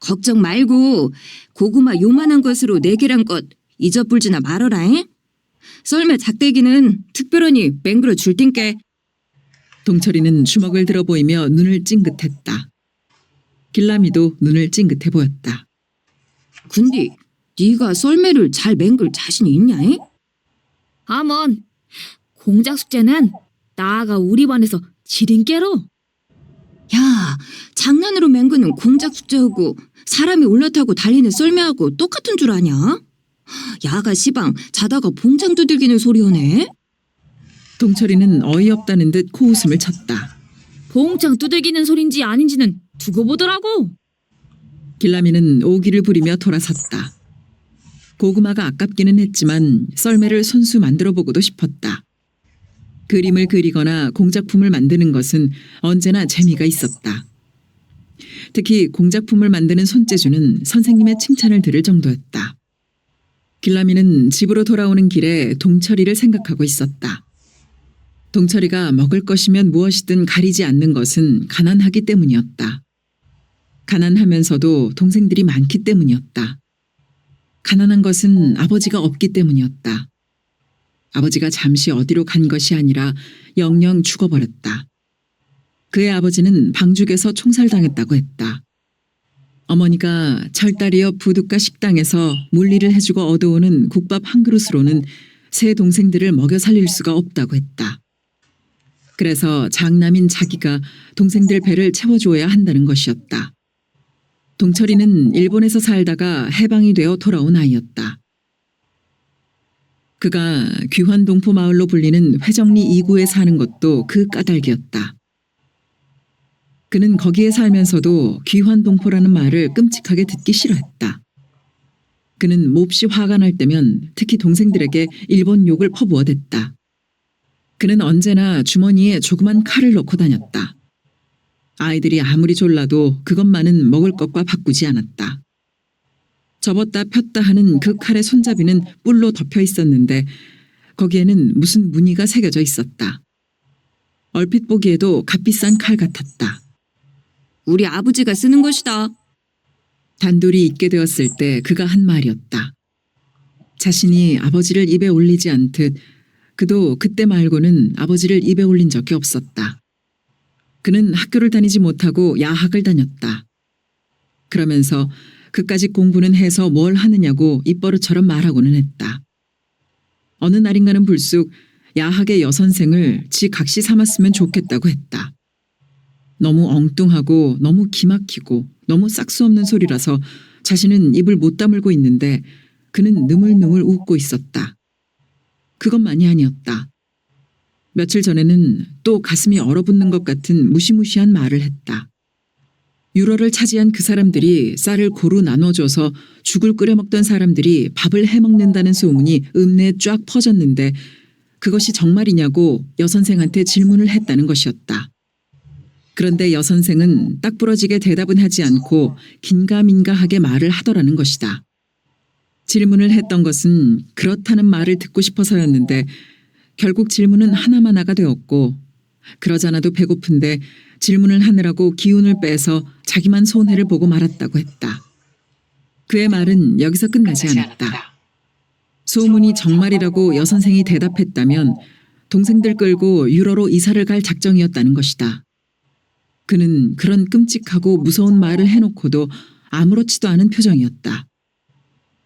걱정 말고 고구마 요만한 것으로 4개란 것 잊어불지나 말어라잉. 썰매 작대기는 특별하니 맹그러 줄 땐께. 동철이는 주먹을 들어 보이며 눈을 찡긋했다. 길라미도 눈을 찡긋해 보였다. 근데 네가 썰매를 잘 맹글 자신이 있냐잉? 아먼 공작 숙제는 나가 우리 반에서 지린께로. 야, 장난으로 맹그는 공작 숙제하고 사람이 올라타고 달리는 썰매하고 똑같은 줄 아냐? 야가 시방 자다가 봉장 두들기는 소리 하네. 동철이는 어이없다는 듯 코웃음을 쳤다. 봉창 두들기는 소린지 아닌지는 두고 보더라고. 길라미는 오기를 부리며 돌아섰다. 고구마가 아깝기는 했지만 썰매를 손수 만들어 보고도 싶었다. 그림을 그리거나 공작품을 만드는 것은 언제나 재미가 있었다. 특히 공작품을 만드는 손재주는 선생님의 칭찬을 들을 정도였다. 길라미는 집으로 돌아오는 길에 동철이를 생각하고 있었다. 동철이가 먹을 것이면 무엇이든 가리지 않는 것은 가난하기 때문이었다. 가난하면서도 동생들이 많기 때문이었다. 가난한 것은 아버지가 없기 때문이었다. 아버지가 잠시 어디로 간 것이 아니라 영영 죽어버렸다. 그의 아버지는 방죽에서 총살당했다고 했다. 어머니가 철다리옆 부둣가 식당에서 물리를 해주고 얻어오는 국밥 한 그릇으로는 세 동생들을 먹여 살릴 수가 없다고 했다. 그래서 장남인 자기가 동생들 배를 채워줘야 한다는 것이었다. 동철이는 일본에서 살다가 해방이 되어 돌아온 아이였다. 그가 귀환동포 마을로 불리는 회정리 2구에 사는 것도 그 까닭이었다. 그는 거기에 살면서도 귀환동포라는 말을 끔찍하게 듣기 싫어했다. 그는 몹시 화가 날 때면 특히 동생들에게 일본 욕을 퍼부어댔다. 그는 언제나 주머니에 조그만 칼을 넣고 다녔다. 아이들이 아무리 졸라도 그것만은 먹을 것과 바꾸지 않았다. 접었다 폈다 하는 그 칼의 손잡이는 뿔로 덮여 있었는데 거기에는 무슨 무늬가 새겨져 있었다. 얼핏 보기에도 값비싼 칼 같았다. 우리 아버지가 쓰는 것이다. 단둘이 있게 되었을 때 그가 한 말이었다. 자신이 아버지를 입에 올리지 않듯 그도 그때 말고는 아버지를 입에 올린 적이 없었다. 그는 학교를 다니지 못하고 야학을 다녔다. 그러면서 그까짓 공부는 해서 뭘 하느냐고 입버릇처럼 말하고는 했다. 어느 날인가는 불쑥 야학의 여선생을 지 각시 삼았으면 좋겠다고 했다. 너무 엉뚱하고 너무 기막히고 너무 싹수 없는 소리라서 자신은 입을 못 다물고 있는데 그는 느물느물 웃고 있었다. 그것만이 아니었다. 며칠 전에는 또 가슴이 얼어붙는 것 같은 무시무시한 말을 했다. 유러를 차지한 그 사람들이 쌀을 고루 나눠줘서 죽을 끓여 먹던 사람들이 밥을 해먹는다는 소문이 읍내에 쫙 퍼졌는데 그것이 정말이냐고 여선생한테 질문을 했다는 것이었다. 그런데 여선생은 딱 부러지게 대답은 하지 않고 긴가민가하게 말을 하더라는 것이다. 질문을 했던 것은 그렇다는 말을 듣고 싶어서였는데 결국 질문은 하나마나가 되었고 그러잖아도 배고픈데 질문을 하느라고 기운을 빼서 자기만 손해를 보고 말았다고 했다. 그의 말은 여기서 끝나지 않았다. 소문이 정말이라고 여선생이 대답했다면 동생들 끌고 유러로 이사를 갈 작정이었다는 것이다. 그는 그런 끔찍하고 무서운 말을 해놓고도 아무렇지도 않은 표정이었다.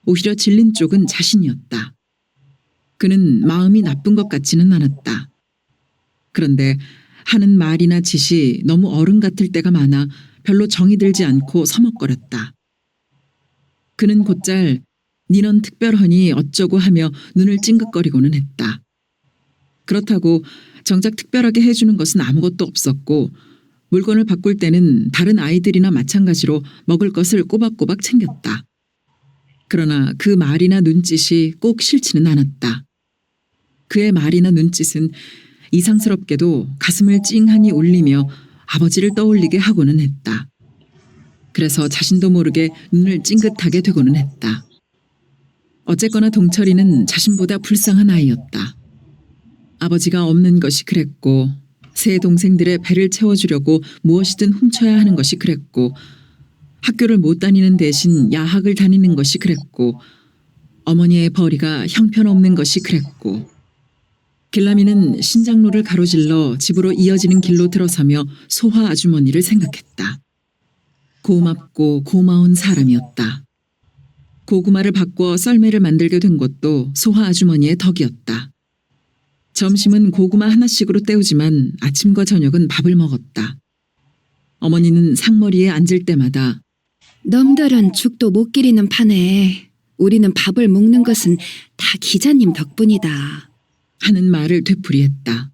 오히려 질린 쪽은 자신이었다. 그는 마음이 나쁜 것 같지는 않았다. 그런데 하는 말이나 짓이 너무 어른 같을 때가 많아 별로 정이 들지 않고 서먹거렸다. 그는 곧잘 니넌 특별하니 어쩌고 하며 눈을 찡긋거리고는 했다. 그렇다고 정작 특별하게 해주는 것은 아무것도 없었고 물건을 바꿀 때는 다른 아이들이나 마찬가지로 먹을 것을 꼬박꼬박 챙겼다. 그러나 그 말이나 눈짓이 꼭 싫지는 않았다. 그의 말이나 눈짓은 이상스럽게도 가슴을 찡하니 울리며 아버지를 떠올리게 하고는 했다. 그래서 자신도 모르게 눈을 찡긋하게 되고는 했다. 어쨌거나 동철이는 자신보다 불쌍한 아이였다. 아버지가 없는 것이 그랬고 세 동생들의 배를 채워주려고 무엇이든 훔쳐야 하는 것이 그랬고 학교를 못 다니는 대신 야학을 다니는 것이 그랬고 어머니의 벌이가 형편없는 것이 그랬고 길라미는 신장로를 가로질러 집으로 이어지는 길로 들어서며 소화 아주머니를 생각했다. 고맙고 고마운 사람이었다. 고구마를 바꿔 썰매를 만들게 된 것도 소화 아주머니의 덕이었다. 점심은 고구마 하나씩으로 때우지만 아침과 저녁은 밥을 먹었다. 어머니는 상머리에 앉을 때마다 놈들은 죽도 못 기리는 판에 우리는 밥을 먹는 것은 다 기자님 덕분이다. 하는 말을 되풀이했다.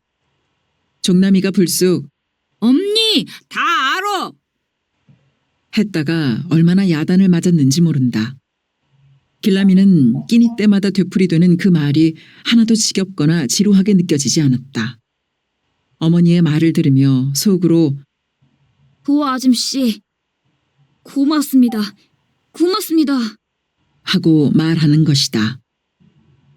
종남이가 불쑥 엄니 다 알아. 했다가 얼마나 야단을 맞았는지 모른다. 길라미는 끼니 때마다 되풀이되는 그 말이 하나도 지겹거나 지루하게 느껴지지 않았다. 어머니의 말을 들으며 속으로 도아 아줌씨 고맙습니다. 고맙습니다. 하고 말하는 것이다.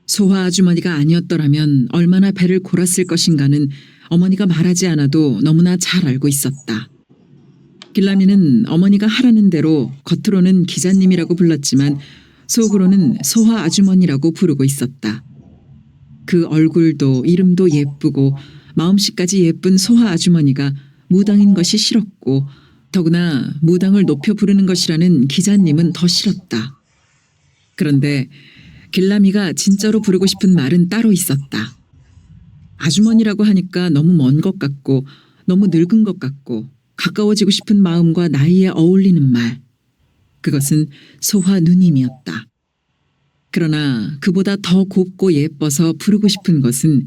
소화 아주머니가 아니었더라면 얼마나 배를 골았을 것인가는 어머니가 말하지 않아도 너무나 잘 알고 있었다. 길라미는 어머니가 하라는 대로 겉으로는 기자님이라고 불렀지만 속으로는 소화 아주머니라고 부르고 있었다. 그 얼굴도 이름도 예쁘고 마음씨까지 예쁜 소화 아주머니가 무당인 것이 싫었고 더구나 무당을 높여 부르는 것이라는 기자님은 더 싫었다. 그런데 길라미가 진짜로 부르고 싶은 말은 따로 있었다. 아주머니라고 하니까 너무 먼 것 같고 너무 늙은 것 같고 가까워지고 싶은 마음과 나이에 어울리는 말. 그것은 소화 누님이었다. 그러나 그보다 더 곱고 예뻐서 부르고 싶은 것은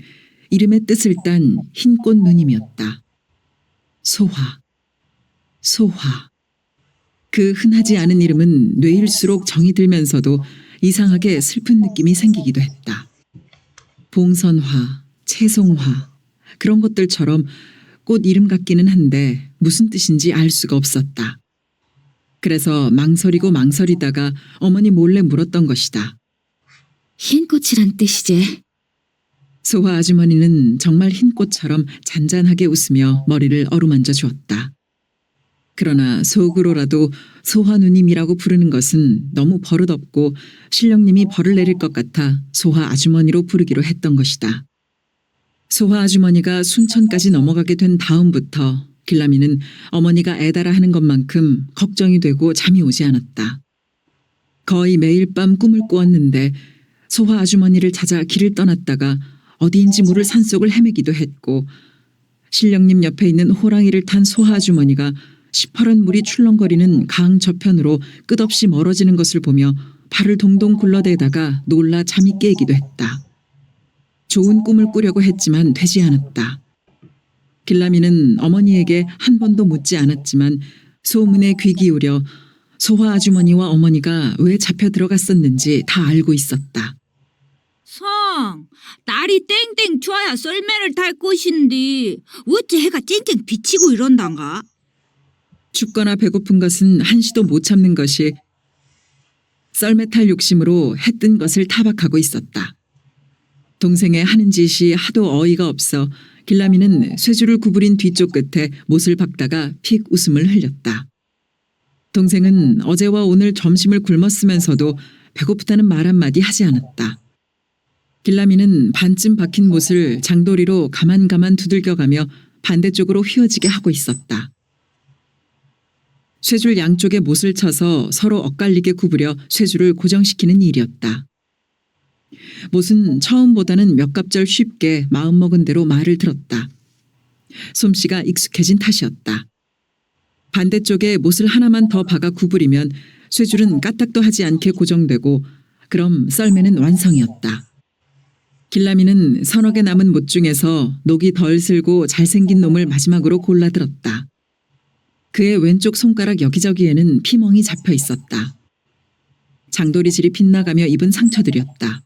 이름의 뜻을 딴 흰꽃 누님이었다. 소화. 소화. 그 흔하지 않은 이름은 뇌일수록 정이 들면서도 이상하게 슬픈 느낌이 생기기도 했다. 봉선화, 채송화 그런 것들처럼 꽃 이름 같기는 한데 무슨 뜻인지 알 수가 없었다. 그래서 망설이다가 어머니 몰래 물었던 것이다. 흰 꽃이란 뜻이지. 소화 아주머니는 정말 흰 꽃처럼 잔잔하게 웃으며 머리를 어루만져 주었다. 그러나 속으로라도 소화 누님이라고 부르는 것은 너무 버릇없고 신령님이 벌을 내릴 것 같아 소화 아주머니로 부르기로 했던 것이다. 소화 아주머니가 순천까지 넘어가게 된 다음부터 길라미는 어머니가 애달아 하는 것만큼 걱정이 되고 잠이 오지 않았다. 거의 매일 밤 꿈을 꾸었는데 소화 아주머니를 찾아 길을 떠났다가 어디인지 모를 산속을 헤매기도 했고 신령님 옆에 있는 호랑이를 탄 소화 아주머니가 시퍼런 물이 출렁거리는 강 저편으로 끝없이 멀어지는 것을 보며 발을 동동 굴러대다가 놀라 잠이 깨기도 했다. 좋은 꿈을 꾸려고 했지만 되지 않았다. 길라미는 어머니에게 한 번도 묻지 않았지만 소문에 귀 기울여 소화 아주머니와 어머니가 왜 잡혀 들어갔었는지 다 알고 있었다. 성, 날이 땡땡 좋아야 썰매를 탈 것인데 어째 해가 쨍쨍 비치고 이런단가? 춥거나 배고픈 것은 한시도 못 참는 것이 썰매 탈 욕심으로 해 뜬 것을 타박하고 있었다. 동생의 하는 짓이 하도 어이가 없어 길라미는 쇠줄을 구부린 뒤쪽 끝에 못을 박다가 픽 웃음을 흘렸다. 동생은 어제와 오늘 점심을 굶었으면서도 배고프다는 말 한마디 하지 않았다. 길라미는 반쯤 박힌 못을 장도리로 가만가만 두들겨가며 반대쪽으로 휘어지게 하고 있었다. 쇠줄 양쪽에 못을 쳐서 서로 엇갈리게 구부려 쇠줄을 고정시키는 일이었다. 못은 처음보다는 몇 갑절 쉽게 마음먹은 대로 말을 들었다. 솜씨가 익숙해진 탓이었다. 반대쪽에 못을 하나만 더 박아 구부리면 쇠줄은 까딱도 하지 않게 고정되고 그럼 썰매는 완성이었다. 길라미는 서너 개 남은 못 중에서 녹이 덜 슬고 잘생긴 놈을 마지막으로 골라들었다. 그의 왼쪽 손가락 여기저기에는 피멍이 잡혀 있었다. 장도리질이 빗나가며 입은 상처들이었다.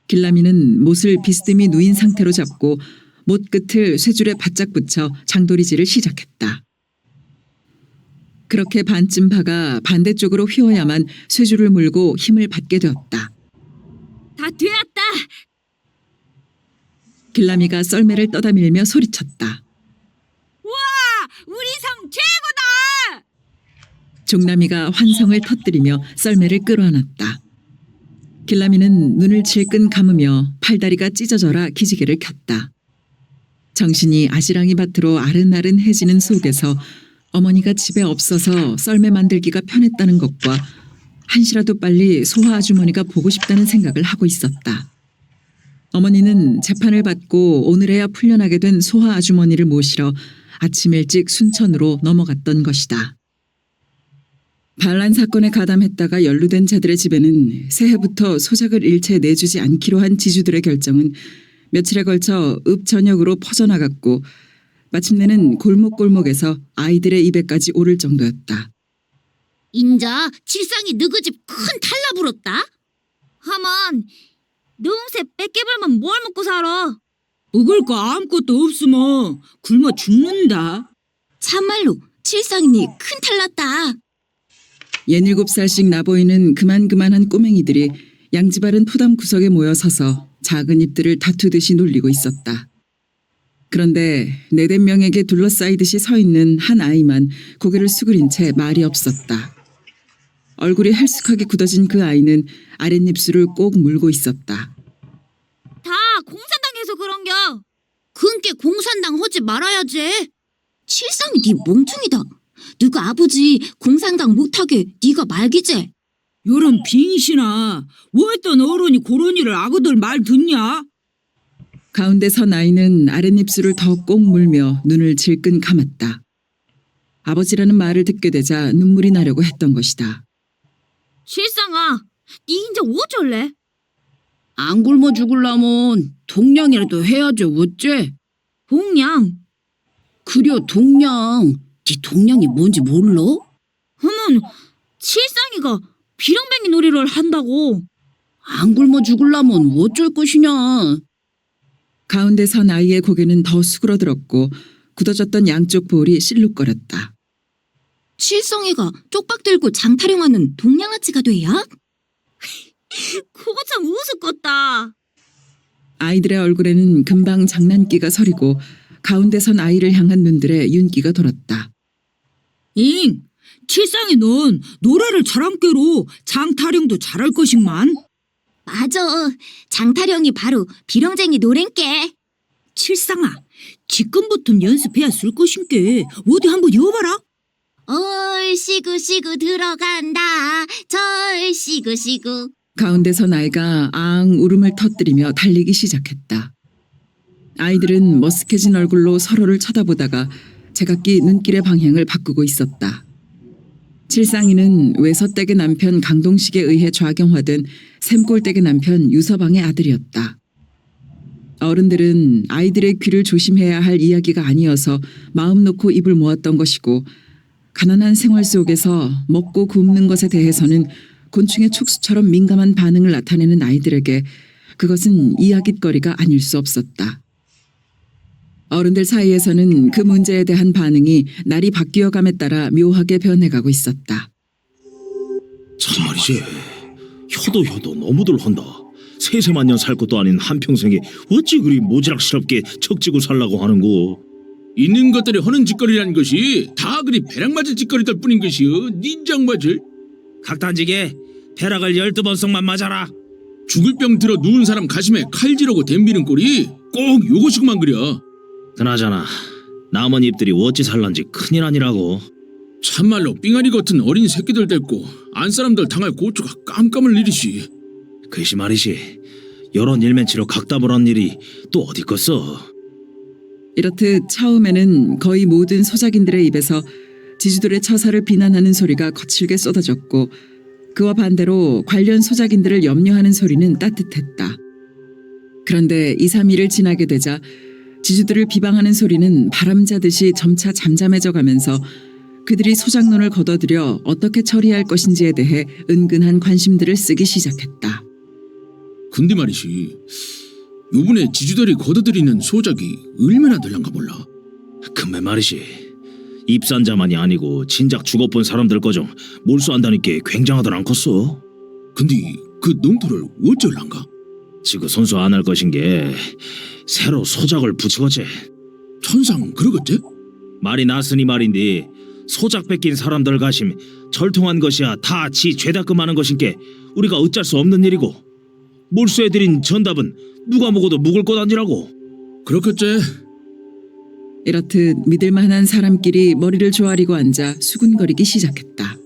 길라미는 못을 비스듬히 누인 상태로 잡고 못 끝을 쇠줄에 바짝 붙여 장도리질을 시작했다. 그렇게 반쯤 박아 반대쪽으로 휘어야만 쇠줄을 물고 힘을 받게 되었다. 다 되었다. 길라미가 썰매를 떠다밀며 소리쳤다. 우리 성 최고다. 종남이가 환성을 터뜨리며 썰매를 끌어안았다. 길라미는 눈을 질끈 감으며 팔다리가 찢어져라 기지개를 켰다. 정신이 아지랑이 밭으로 아른아른해지는 속에서 어머니가 집에 없어서 썰매 만들기가 편했다는 것과 한시라도 빨리 소화 아주머니가 보고 싶다는 생각을 하고 있었다. 어머니는 재판을 받고 오늘에야 풀려나게 된 소화 아주머니를 모시러 아침 일찍 순천으로 넘어갔던 것이다. 반란 사건에 가담했다가 연루된 자들의 집에는 새해부터 소작을 일체 내주지 않기로 한 지주들의 결정은 며칠에 걸쳐 읍 전역으로 퍼져나갔고 마침내는 골목골목에서 아이들의 입에까지 오를 정도였다. 인자 칠상이 너그 집 큰 탈나불었다. 하만 농새 뺏겨불면 뭘 먹고 살아? 먹을 거 아무것도 없으면 굶어 죽는다. 참말로 칠상이니 큰 탈났다. 67살씩 나보이는 그만한 꼬맹이들이 양지바른 포담 구석에 모여 서서 작은 입들을 다투듯이 놀리고 있었다. 그런데 4~5명에게 둘러싸이듯이 서 있는 한 아이만 고개를 수그린 채 말이 없었다. 얼굴이 헬쑥하게 굳어진 그 아이는 아랫입술을 꼭 물고 있었다. 다 공산당에서 그런겨. 그니까 공산당 하지 말아야지. 칠상이 네 멍충이다. 누가 아버지 공산당 못하게 네가 말기지. 요런 빙신아. 왜떤 어른이 그런 일을 아그들 말 듣냐? 가운데 선 아이는 아랫입술을 더 꼭 물며 눈을 질끈 감았다. 아버지라는 말을 듣게 되자 눈물이 나려고 했던 것이다. 실상아, 니 인자 어쩔래? 안 굶어 죽을라면 동냥이라도 해야죠 어째? 동양. 그려 동냥. 네 동량이 뭔지 몰라? 어머, 칠상이가 비렁뱅이 놀이를 한다고. 안 굶어 죽을라면 어쩔 것이냐. 가운데 선 아이의 고개는 더 수그러들었고 굳어졌던 양쪽 볼이 실룩거렸다. 칠성이가 쪽박 들고 장 타령하는 동양아치가 돼야? 그거 참 우습겠다. 아이들의 얼굴에는 금방 장난기가 서리고 가운데 선 아이를 향한 눈들에 윤기가 돌았다. 잉, 칠상이 넌 노래를 잘함께로 장타령도 잘할 것이만. 맞아. 장 타령이 바로 비렁쟁이 노랭께. 칠상아, 지금부터 연습해야 쓸 것인께 어디 한번 이어봐라. 얼씨구씨구 들어간다. 절씨구씨구. 가운데 선 아이가 앙 울음을 터뜨리며 달리기 시작했다. 아이들은 머쓱해진 얼굴로 서로를 쳐다보다가 제각기 눈길의 방향을 바꾸고 있었다. 칠상이는 외서댁의 남편 강동식에 의해 좌경화된 샘골댁의 남편 유서방의 아들이었다. 어른들은 아이들의 귀를 조심해야 할 이야기가 아니어서 마음 놓고 입을 모았던 것이고 가난한 생활 속에서 먹고 굶는 것에 대해서는 곤충의 촉수처럼 민감한 반응을 나타내는 아이들에게 그것은 이야깃거리가 아닐 수 없었다. 어른들 사이에서는 그 문제에 대한 반응이 날이 바뀌어감에 따라 묘하게 변해가고 있었다. 참말이지. 효도 너무들 한다. 세세만 년 살 것도 아닌 한평생에 어찌 그리 모지락스럽게 척지고 살라고 하는고. 있는 것들이 하는 짓거리라는 것이 다 그리 배락맞을 짓거리들 뿐인 것이여. 닌장맞을. 각단지게 배락을 12번씩만 맞아라. 죽을 병 들어 누운 사람 가슴에 칼질하고 댐비는 꼴이 꼭 요것이구만 그려. 그나저나 남은 입들이 어찌 살란지 큰일 아니라고. 참말로 삥아리 같은 어린 새끼들 데리고 안사람들 당할 고초가 깜깜을 일이시. 글씨 말이지. 여론 일면치로 각답을 한 일이 또 어디 겠어. 이렇듯 처음에는 거의 모든 소작인들의 입에서 지주들의 처사를 비난하는 소리가 거칠게 쏟아졌고 그와 반대로 관련 소작인들을 염려하는 소리는 따뜻했다. 그런데 2, 3일을 지나게 되자 지주들을 비방하는 소리는 바람자듯이 점차 잠잠해져 가면서 그들이 소작론을 걷어들여 어떻게 처리할 것인지에 대해 은근한 관심들을 쓰기 시작했다. 근데 말이시, 요번에 지주들이 걷어들이는 소작이 얼마나 될란가 몰라. 근데 말이지. 입산자만이 아니고 진작 죽어본 사람들 거정 몰수한다니까 굉장하들 않겠어. 근데 그 농토를 어쩔란가? 지그 손수 안 할 것인 게 새로 소작을 붙이거지. 천상 그러겠지? 말이 났으니 말인데 소작 뺏긴 사람들 가심 절통한 것이야 다 지 죄다 금하는 것인께 우리가 어쩔 수 없는 일이고 몰수해드린 전답은 누가 먹어도 묵을 것 아니라고. 그렇겠지. 이렇듯 믿을만한 사람끼리 머리를 조아리고 앉아 수군거리기 시작했다.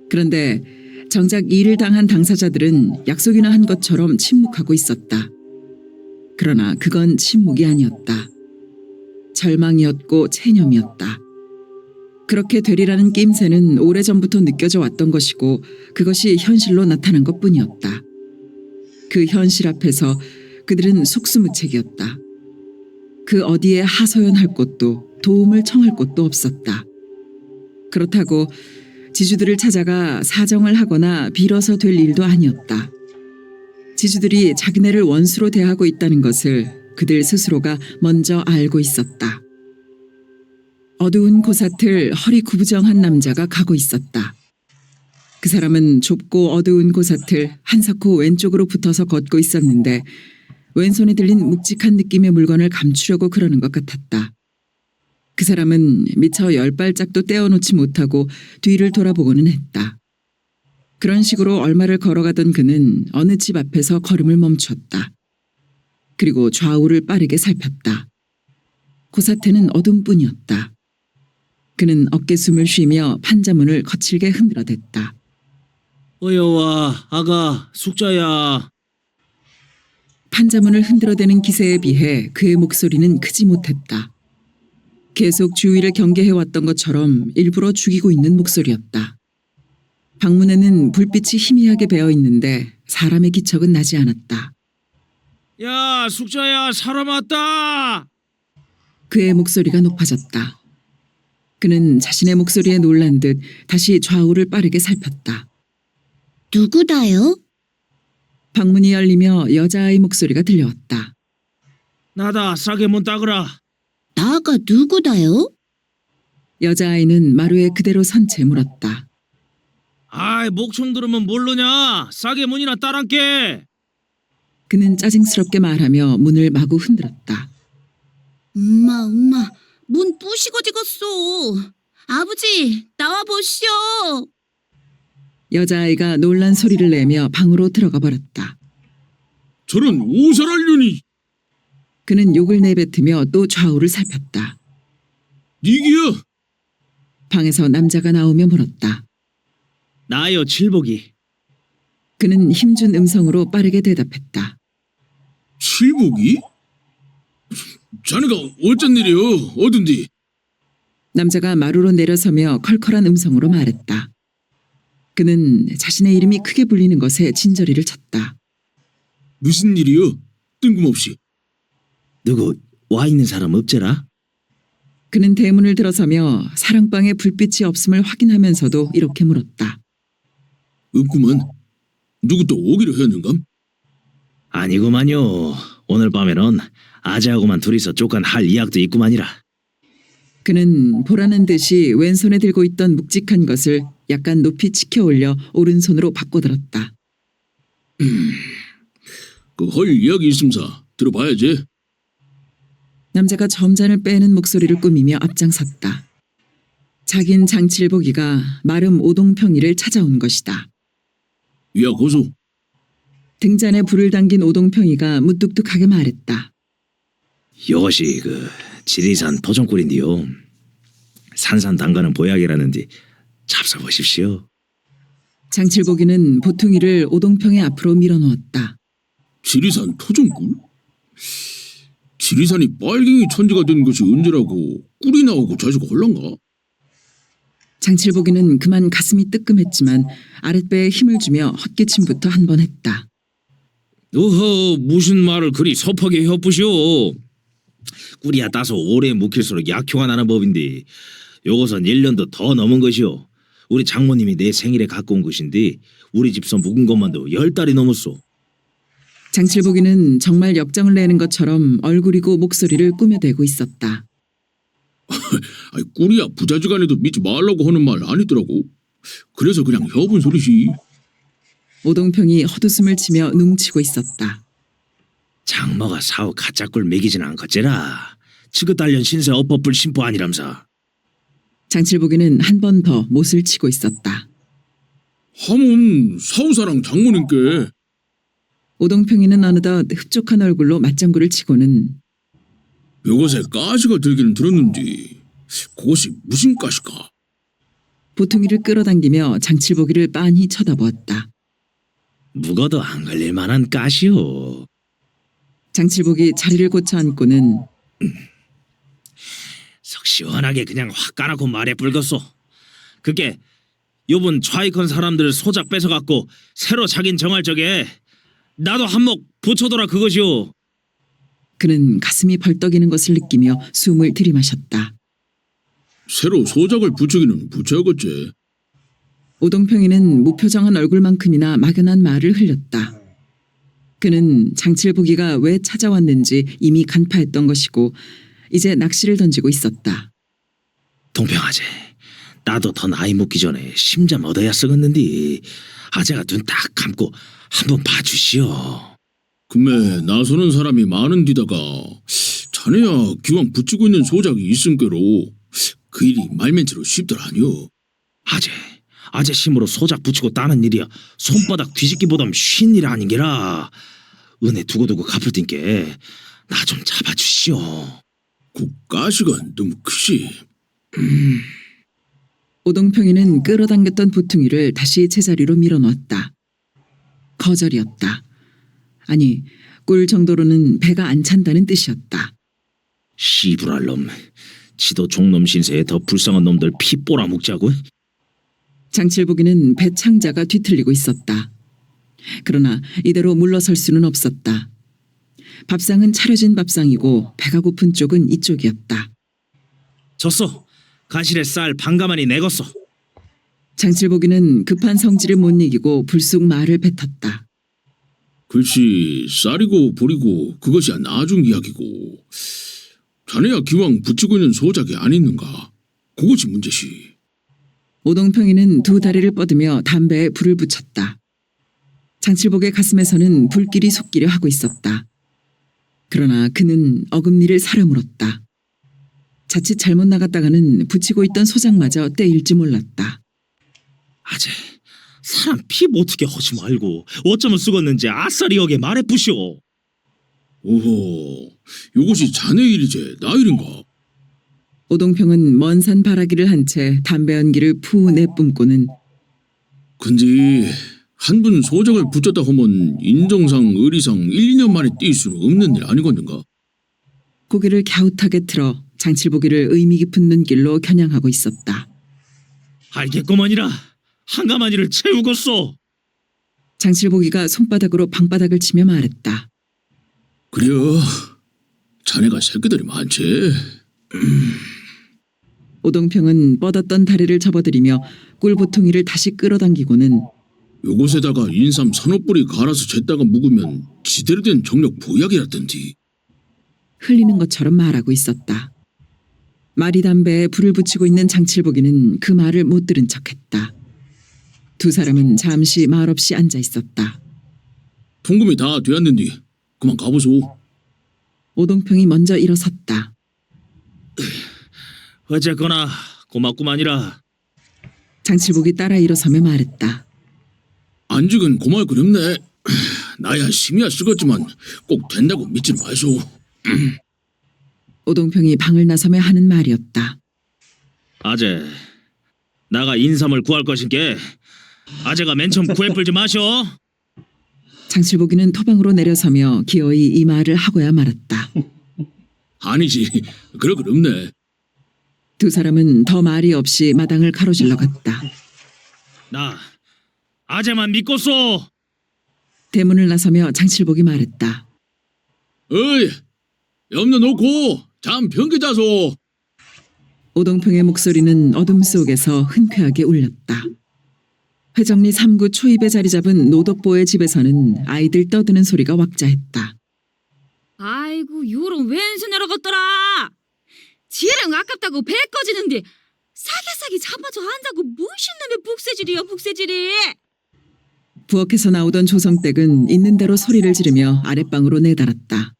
그런데 정작 일을 당한 당사자들은 약속이나 한 것처럼 침묵하고 있었다. 그러나 그건 침묵이 아니었다. 절망이었고 체념이었다. 그렇게 되리라는 낌새는 오래전부터 느껴져 왔던 것이고 그것이 현실로 나타난 것뿐이었다. 그 현실 앞에서 그들은 속수무책이었다. 그 어디에 하소연할 곳도 도움을 청할 곳도 없었다. 그렇다고 지주들을 찾아가 사정을 하거나 빌어서 될 일도 아니었다. 지주들이 자기네를 원수로 대하고 있다는 것을 그들 스스로가 먼저 알고 있었다. 어두운 고사틀 허리 구부정한 남자가 가고 있었다. 그 사람은 좁고 어두운 고사틀 한석호 왼쪽으로 붙어서 걷고 있었는데 왼손에 들린 묵직한 느낌의 물건을 감추려고 그러는 것 같았다. 그 사람은 미처 10발짝도 떼어놓지 못하고 뒤를 돌아보고는 했다. 그런 식으로 얼마를 걸어가던 그는 어느 집 앞에서 걸음을 멈췄다. 그리고 좌우를 빠르게 살폈다. 고사태는 어둠뿐이었다. 그는 어깨숨을 쉬며 판자문을 거칠게 흔들어댔다. 어여와 아가 숙자야. 판자문을 흔들어대는 기세에 비해 그의 목소리는 크지 못했다. 계속 주위를 경계해왔던 것처럼 일부러 죽이고 있는 목소리였다. 방문에는 불빛이 희미하게 배어 있는데 사람의 기척은 나지 않았다. 야 숙자야 사람 왔다. 그의 목소리가 높아졌다. 그는 자신의 목소리에 놀란 듯 다시 좌우를 빠르게 살폈다. 누구다요? 방문이 열리며 여자아이 목소리가 들려왔다. 나다 싸게 문 닦으라. 나가 누구다요? 여자아이는 마루에 그대로 선 채 물었다. 아이 목청 들으면 모르냐. 싸게 문이나 따란게. 그는 짜증스럽게 말하며 문을 마구 흔들었다. 엄마, 문 부시고 지었어. 아버지, 나와 보시오. 여자아이가 놀란 소리를 내며 방으로 들어가 버렸다. 저런 오살할년이 그는 욕을 내뱉으며 또 좌우를 살폈다. 니기야. 방에서 남자가 나오며 물었다. 나요 칠복이. 그는 힘준 음성으로 빠르게 대답했다. 칠복이? 자네가 어쩐 일이여? 어딘디? 남자가 마루로 내려서며 컬컬한 음성으로 말했다. 그는 자신의 이름이 크게 불리는 것에 진저리를 쳤다. 무슨 일이여? 뜬금없이. 누구 와 있는 사람 없제라? 그는 대문을 들어서며 사랑방에 불빛이 없음을 확인하면서도 이렇게 물었다. 없구만. 누구 또 오기로 했는감? 아니구만요. 오늘 밤에는 아재하고만 둘이서 쪼깐 할 이약도 있구만이라. 그는 보라는 듯이 왼손에 들고 있던 묵직한 것을 약간 높이 치켜 올려 오른손으로 바꿔들었다. 그 헐 이야기 있음사 들어봐야지. 남자가 점잔을 빼는 목소리를 꾸미며 앞장섰다. 자긴 장칠보기가 마름 오동평이를 찾아온 것이다. 야 고소. 등잔에 불을 당긴 오동평이가 무뚝뚝하게 말했다. 이것이 그 지리산 토종꿀인데요. 산산단가는 보약이라는데 잡숴보십시오. 장칠보기는 보퉁이를 오동평의 앞으로 밀어넣었다. 지리산 토종꿀? 지리산이 빨갱이 천지가 된 것이 언제라고 꿀이 나오고 자식 혼란가? 장칠보기는 그만 가슴이 뜨끔했지만 아랫배에 힘을 주며 헛기침부터 한 번 했다. 어허 무슨 말을 그리 섭하게 혀부시오. 꿀이야 따서 오래 묵힐수록 약효가 나는 법인데 요것은 1년도 더 넘은 것이오. 우리 장모님이 내 생일에 갖고 온 것인데 우리 집서 묵은 것만도 10달이 넘었소. 장칠보기는 정말 역정을 내는 것처럼 얼굴이고 목소리를 꾸며대고 있었다. 아이 꿀이야 부자지간에도 믿지 말라고 하는 말 아니더라고. 그래서 그냥 혀본 소리지. 오동평이 헛웃음을 치며 뭉치고 있었다. 장모가 사오 가짜꿀 먹이진 않겠제라. 지긋달련 신세 엇법불 심보 아니람사. 장칠보기는 한 번 더 못을 치고 있었다. 하면 사우사랑 장모님께. 오동평이는 어느덧 흡족한 얼굴로 맞장구를 치고는 요것에 가시가 들기는 들었는데 그것이 무슨 가시까? 보퉁이를 끌어당기며 장칠보기를 빤히 쳐다보았다. 묵어도 안 걸릴 만한 가시오. 장칠보기 자리를 고쳐 앉고는 석 시원하게 그냥 확 까놓고 말해 불겠소. 그게 요번 좌익한 사람들 소작 뺏어갖고 새로 자긴 정할 적에 나도 한몫 붙여둬라 그것이오. 그는 가슴이 벌떡이는 것을 느끼며 숨을 들이마셨다. 새로 소작을 붙이기는 붙여야겠지. 오동평이는 무표정한 얼굴만큼이나 막연한 말을 흘렸다. 그는 장칠보기가 왜 찾아왔는지 이미 간파했던 것이고 이제 낚시를 던지고 있었다. 동평아재, 나도 더 나이 먹기 전에 심잠 얻어야 쓰겠는데 아재가 눈 딱 감고 한번 봐주시오. 금에 나서는 사람이 많은 디다가 자네야 기왕 붙이고 있는 소작이 있음께로 그 일이 말맨치로 쉽들 아니오. 아재 힘으로 소작 붙이고 따는 일이야 손바닥 뒤집기보담 쉰 일 아닌게라. 은혜 두고두고 갚을 땐께 나 좀 잡아주시오. 그 가시가 너무 크시. 오동평이는 끌어당겼던 보퉁이를 다시 제자리로 밀어넣었다. 거절이었다. 아니, 꿀 정도로는 배가 안 찬다는 뜻이었다. 씨부랄 놈. 지도 종놈 신세에 더 불쌍한 놈들 피 뽑아먹자고. 장칠보기는 배창자가 뒤틀리고 있었다. 그러나 이대로 물러설 수는 없었다. 밥상은 차려진 밥상이고 배가 고픈 쪽은 이쪽이었다. 졌어. 가실에 쌀 반가마니 내궜어. 장칠보기는 급한 성질을 못 이기고 불쑥 말을 뱉었다. 글씨 쌀이고 보리고 그것이야 나중 이야기고 자네야 기왕 붙이고 있는 소작이 안 있는가? 그것이 문제시. 오동평이는 두 다리를 뻗으며 담배에 불을 붙였다. 장칠복의 가슴에서는 불길이 솟기려 하고 있었다. 그러나 그는 어금니를 사려 물었다. 자칫 잘못 나갔다가는 붙이고 있던 소장마저 떼일지 몰랐다. 아재, 사람 피 못하게 하지 말고 어쩌면 쓰겄는지 아싸리 여게 말해 부시오. 오호, 이것이 자네 일이제 나 일인가? 오동평은 먼 산 바라기를 한 채 담배 연기를 푸 내뿜고는 근데 한 분 소작을 붙였다 하면 인정상 의리상 1, 2년 만에 뛸 수는 없는 일 아니겠는가? 고개를 갸웃하게 틀어 장칠보기를 의미 깊은 눈길로 겨냥하고 있었다. 알겠구먼이라 한가마니를 채우겠소. 장칠보기가 손바닥으로 방바닥을 치며 말했다. 그려 자네가 새끼들이 많지. 오동평은 뻗었던 다리를 접어들이며 꿀보통이를 다시 끌어당기고는 요것에다가 인삼 서너 뿌리 갈아서 쟀다가 묵으면 지대로 된 정력 보약이라던디. 흘리는 것처럼 말하고 있었다. 마리 담배에 불을 붙이고 있는 장칠보기는 그 말을 못 들은 척했다. 두 사람은 잠시 말없이 앉아 있었다. 통금이 다 되었는디 그만 가보소. 오동평이 먼저 일어섰다. 어쨌거나 고맙구만이라. 장칠복이 따라 일어서며 말했다. 안직은 고마울 그렵네. 나야 심이야 쓰겄지만 꼭 된다고 믿지 마소. 오동평이 방을 나서며 하는 말이었다. 아재, 나가 인삼을 구할 것인게 아재가 맨 처음 구해뿔지 마쇼. 장칠복이는 토방으로 내려서며 기어이 이 말을 하고야 말았다. 아니지, 그럴 건 없네. 두 사람은 더 말이 없이 마당을 가로질러 갔다. 나 아재만 믿고소. 대문을 나서며 장칠복이 말했다. 어이, 염려 놓고 잠 편게 자소. 오동평의 목소리는 어둠 속에서 흔쾌하게 울렸다. 회정리 3구 초입에 자리 잡은 노덕보의 집에서는 아이들 떠드는 소리가 왁자했다. 아이고 요런 왼수 내려갔더라. 지혜랑 아깝다고 배 꺼지는데 싸게 잡아줘 앉아고 무슨 놈의 북새질이야 북새질이. 부엌에서 나오던 조성댁은 있는 대로 소리를 지르며 아랫방으로 내달았다.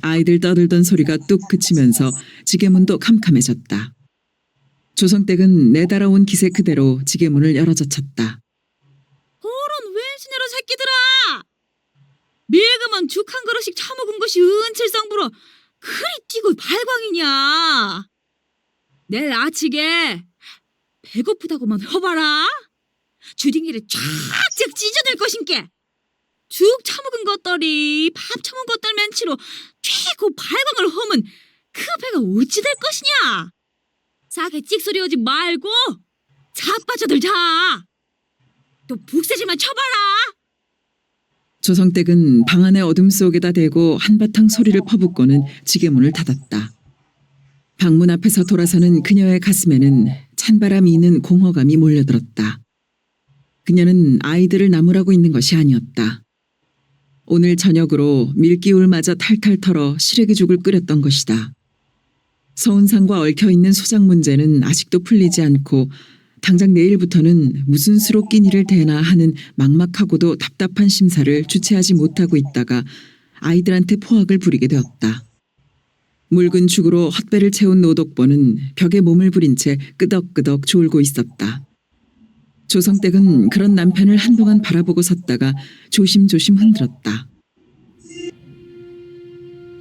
아이들 떠들던 소리가 뚝 그치면서 지게문도 캄캄해졌다. 조성댁은 내달아온 기세 그대로 지게문을 열어젖혔다. 그런 왼수녀로 새끼들아. 밀그만 죽 한 그릇씩 처먹은 것이 은칠상 불어 그리 뛰고 발광이냐. 내일 아치게 배고프다고만 허봐라. 주둥이를 쫙쫙 찢어낼 것인께. 죽 처먹은 것들이 밥 처먹은 것들 맨치로 최고 발광을 허면 그 배가 어찌 될 것이냐. 싸게 찍소리 오지 말고 자빠져들 자. 또 북새질만 쳐봐라. 조성댁은 방 안의 어둠 속에다 대고 한바탕 소리를 퍼붓고는 지게문을 닫았다. 방문 앞에서 돌아서는 그녀의 가슴에는 찬바람이 있는 공허감이 몰려들었다. 그녀는 아이들을 나무라고 있는 것이 아니었다. 오늘 저녁으로 밀기울마저 탈탈 털어 시래기죽을 끓였던 것이다. 서운상과 얽혀있는 소장 문제는 아직도 풀리지 않고 당장 내일부터는 무슨 수로 끼니를 대나 하는 막막하고도 답답한 심사를 주체하지 못하고 있다가 아이들한테 포악을 부리게 되었다. 묽은 죽으로 헛배를 채운 노덕보는 벽에 몸을 부린 채 끄덕끄덕 졸고 있었다. 조성댁은 그런 남편을 한동안 바라보고 섰다가 조심조심 흔들었다.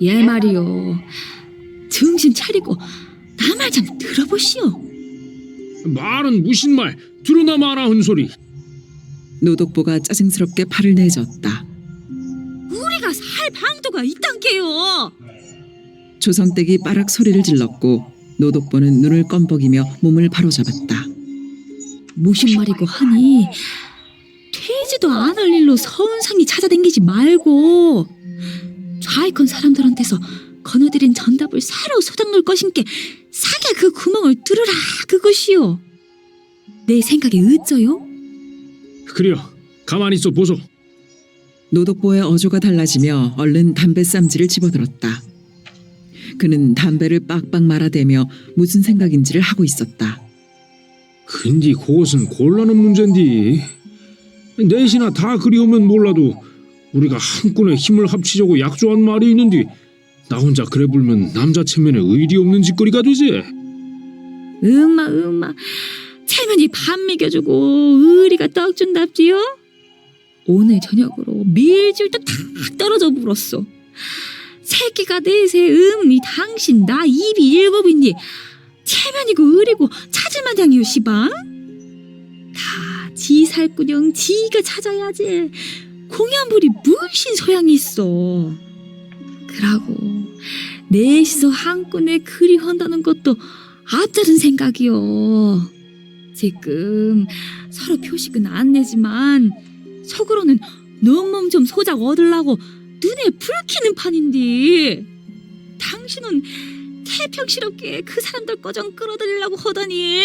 예 말이요. 정신 차리고 나 말 좀 들어보시오. 말은 무슨 말 들으나 마라 한 소리. 노덕보가 짜증스럽게 팔을 내젓다. 우리가 살 방도가 있단게요. 조성댁이 빠락 소리를 질렀고 노덕보는 눈을 껌벅이며 몸을 바로잡았다. 무슨 말이고 하니 되지도 않을 일로 서운상이 찾아댕기지 말고 좌익한 사람들한테서 건어들인 전답을 새로 소장놓을 것인께 사게 그 구멍을 뚫으라 그것이요. 내 생각에 어쩌요? 그래요. 가만히 있어 보소. 노독보의 어조가 달라지며 얼른 담배 쌈지를 집어들었다. 그는 담배를 빡빡 말아대며 무슨 생각인지를 하고 있었다. 근데 그것은 곤란한 문제인데 넷이나 다 그리우면 몰라도 우리가 한꾼에 힘을 합치자고 약조한 말이 있는데 나 혼자 그래 불면 남자 체면에 의리 없는 짓거리가 되지. 음마 체면이 밥 먹여주고 의리가 떡 준답지요? 오늘 저녁으로 밀줄도 다 떨어져 불었어. 새끼가 넷에 이 당신 나 입이 일곱인데 체면이고 의리고 찾을 마냥이요 시방? 다 지 살구녕 지가 찾아야지. 공연불이 무슨 소양이 있어. 그러고 넷이서 한눈에 그리 한다는 것도 앞다른 생각이요. 지금 서로 표식은 안 내지만 속으로는 넌 몸 좀 소작 얻으려고 눈에 불 켜는 판인데 당신은 태평스럽게 그 사람들 꺼정 끌어들이려고 하더니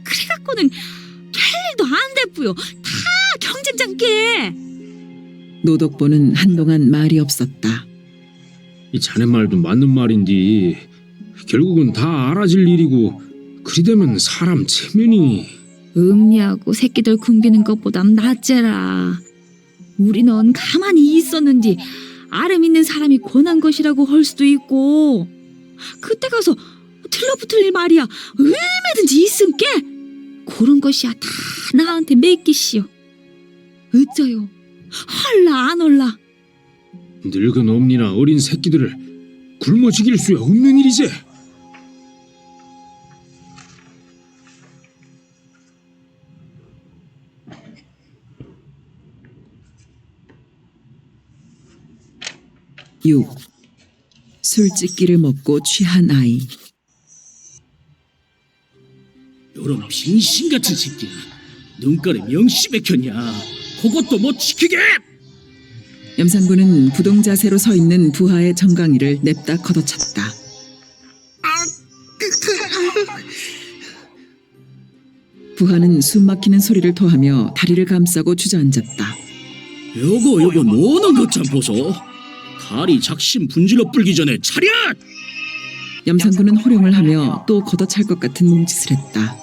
그래갖고는 될 일도 안 됐고요. 다 경쟁장께. 노독보는 한동안 말이 없었다. 이 자네 말도 맞는 말인데 결국은 다 알아질 일이고 그리 되면 사람 체면이 음리하고 새끼들 굶기는 것보단 낫제라. 우리는 가만히 있었는지 아름 있는 사람이 권한 것이라고 할 수도 있고 그때 가서 들러붙을 일 말이야 얼마든지 있음께 그런 것이야 다 나한테 맡기시오. 어쩌요? 헐라 안 헐라? 늙은 엄니나 어린 새끼들을 굶어 죽일 수야 없는 일이지. 술집기를 먹고 취한 아이. 요런 빙신 같은 새끼 눈깔에 명시 백혔냐. 그것도 못 지키게. 염산군은 부동 자세로 서 있는 부하의 정강이를 냅다 걷어찼다. 부하는 숨막히는 소리를 토하며 다리를 감싸고 주저앉았다. 요거 노는 것 좀 보소. 다리 작심 분질러 불기 전에 차렷! 염산군은 호령을 하며 또 걷어찰 것 같은 몸짓을 했다.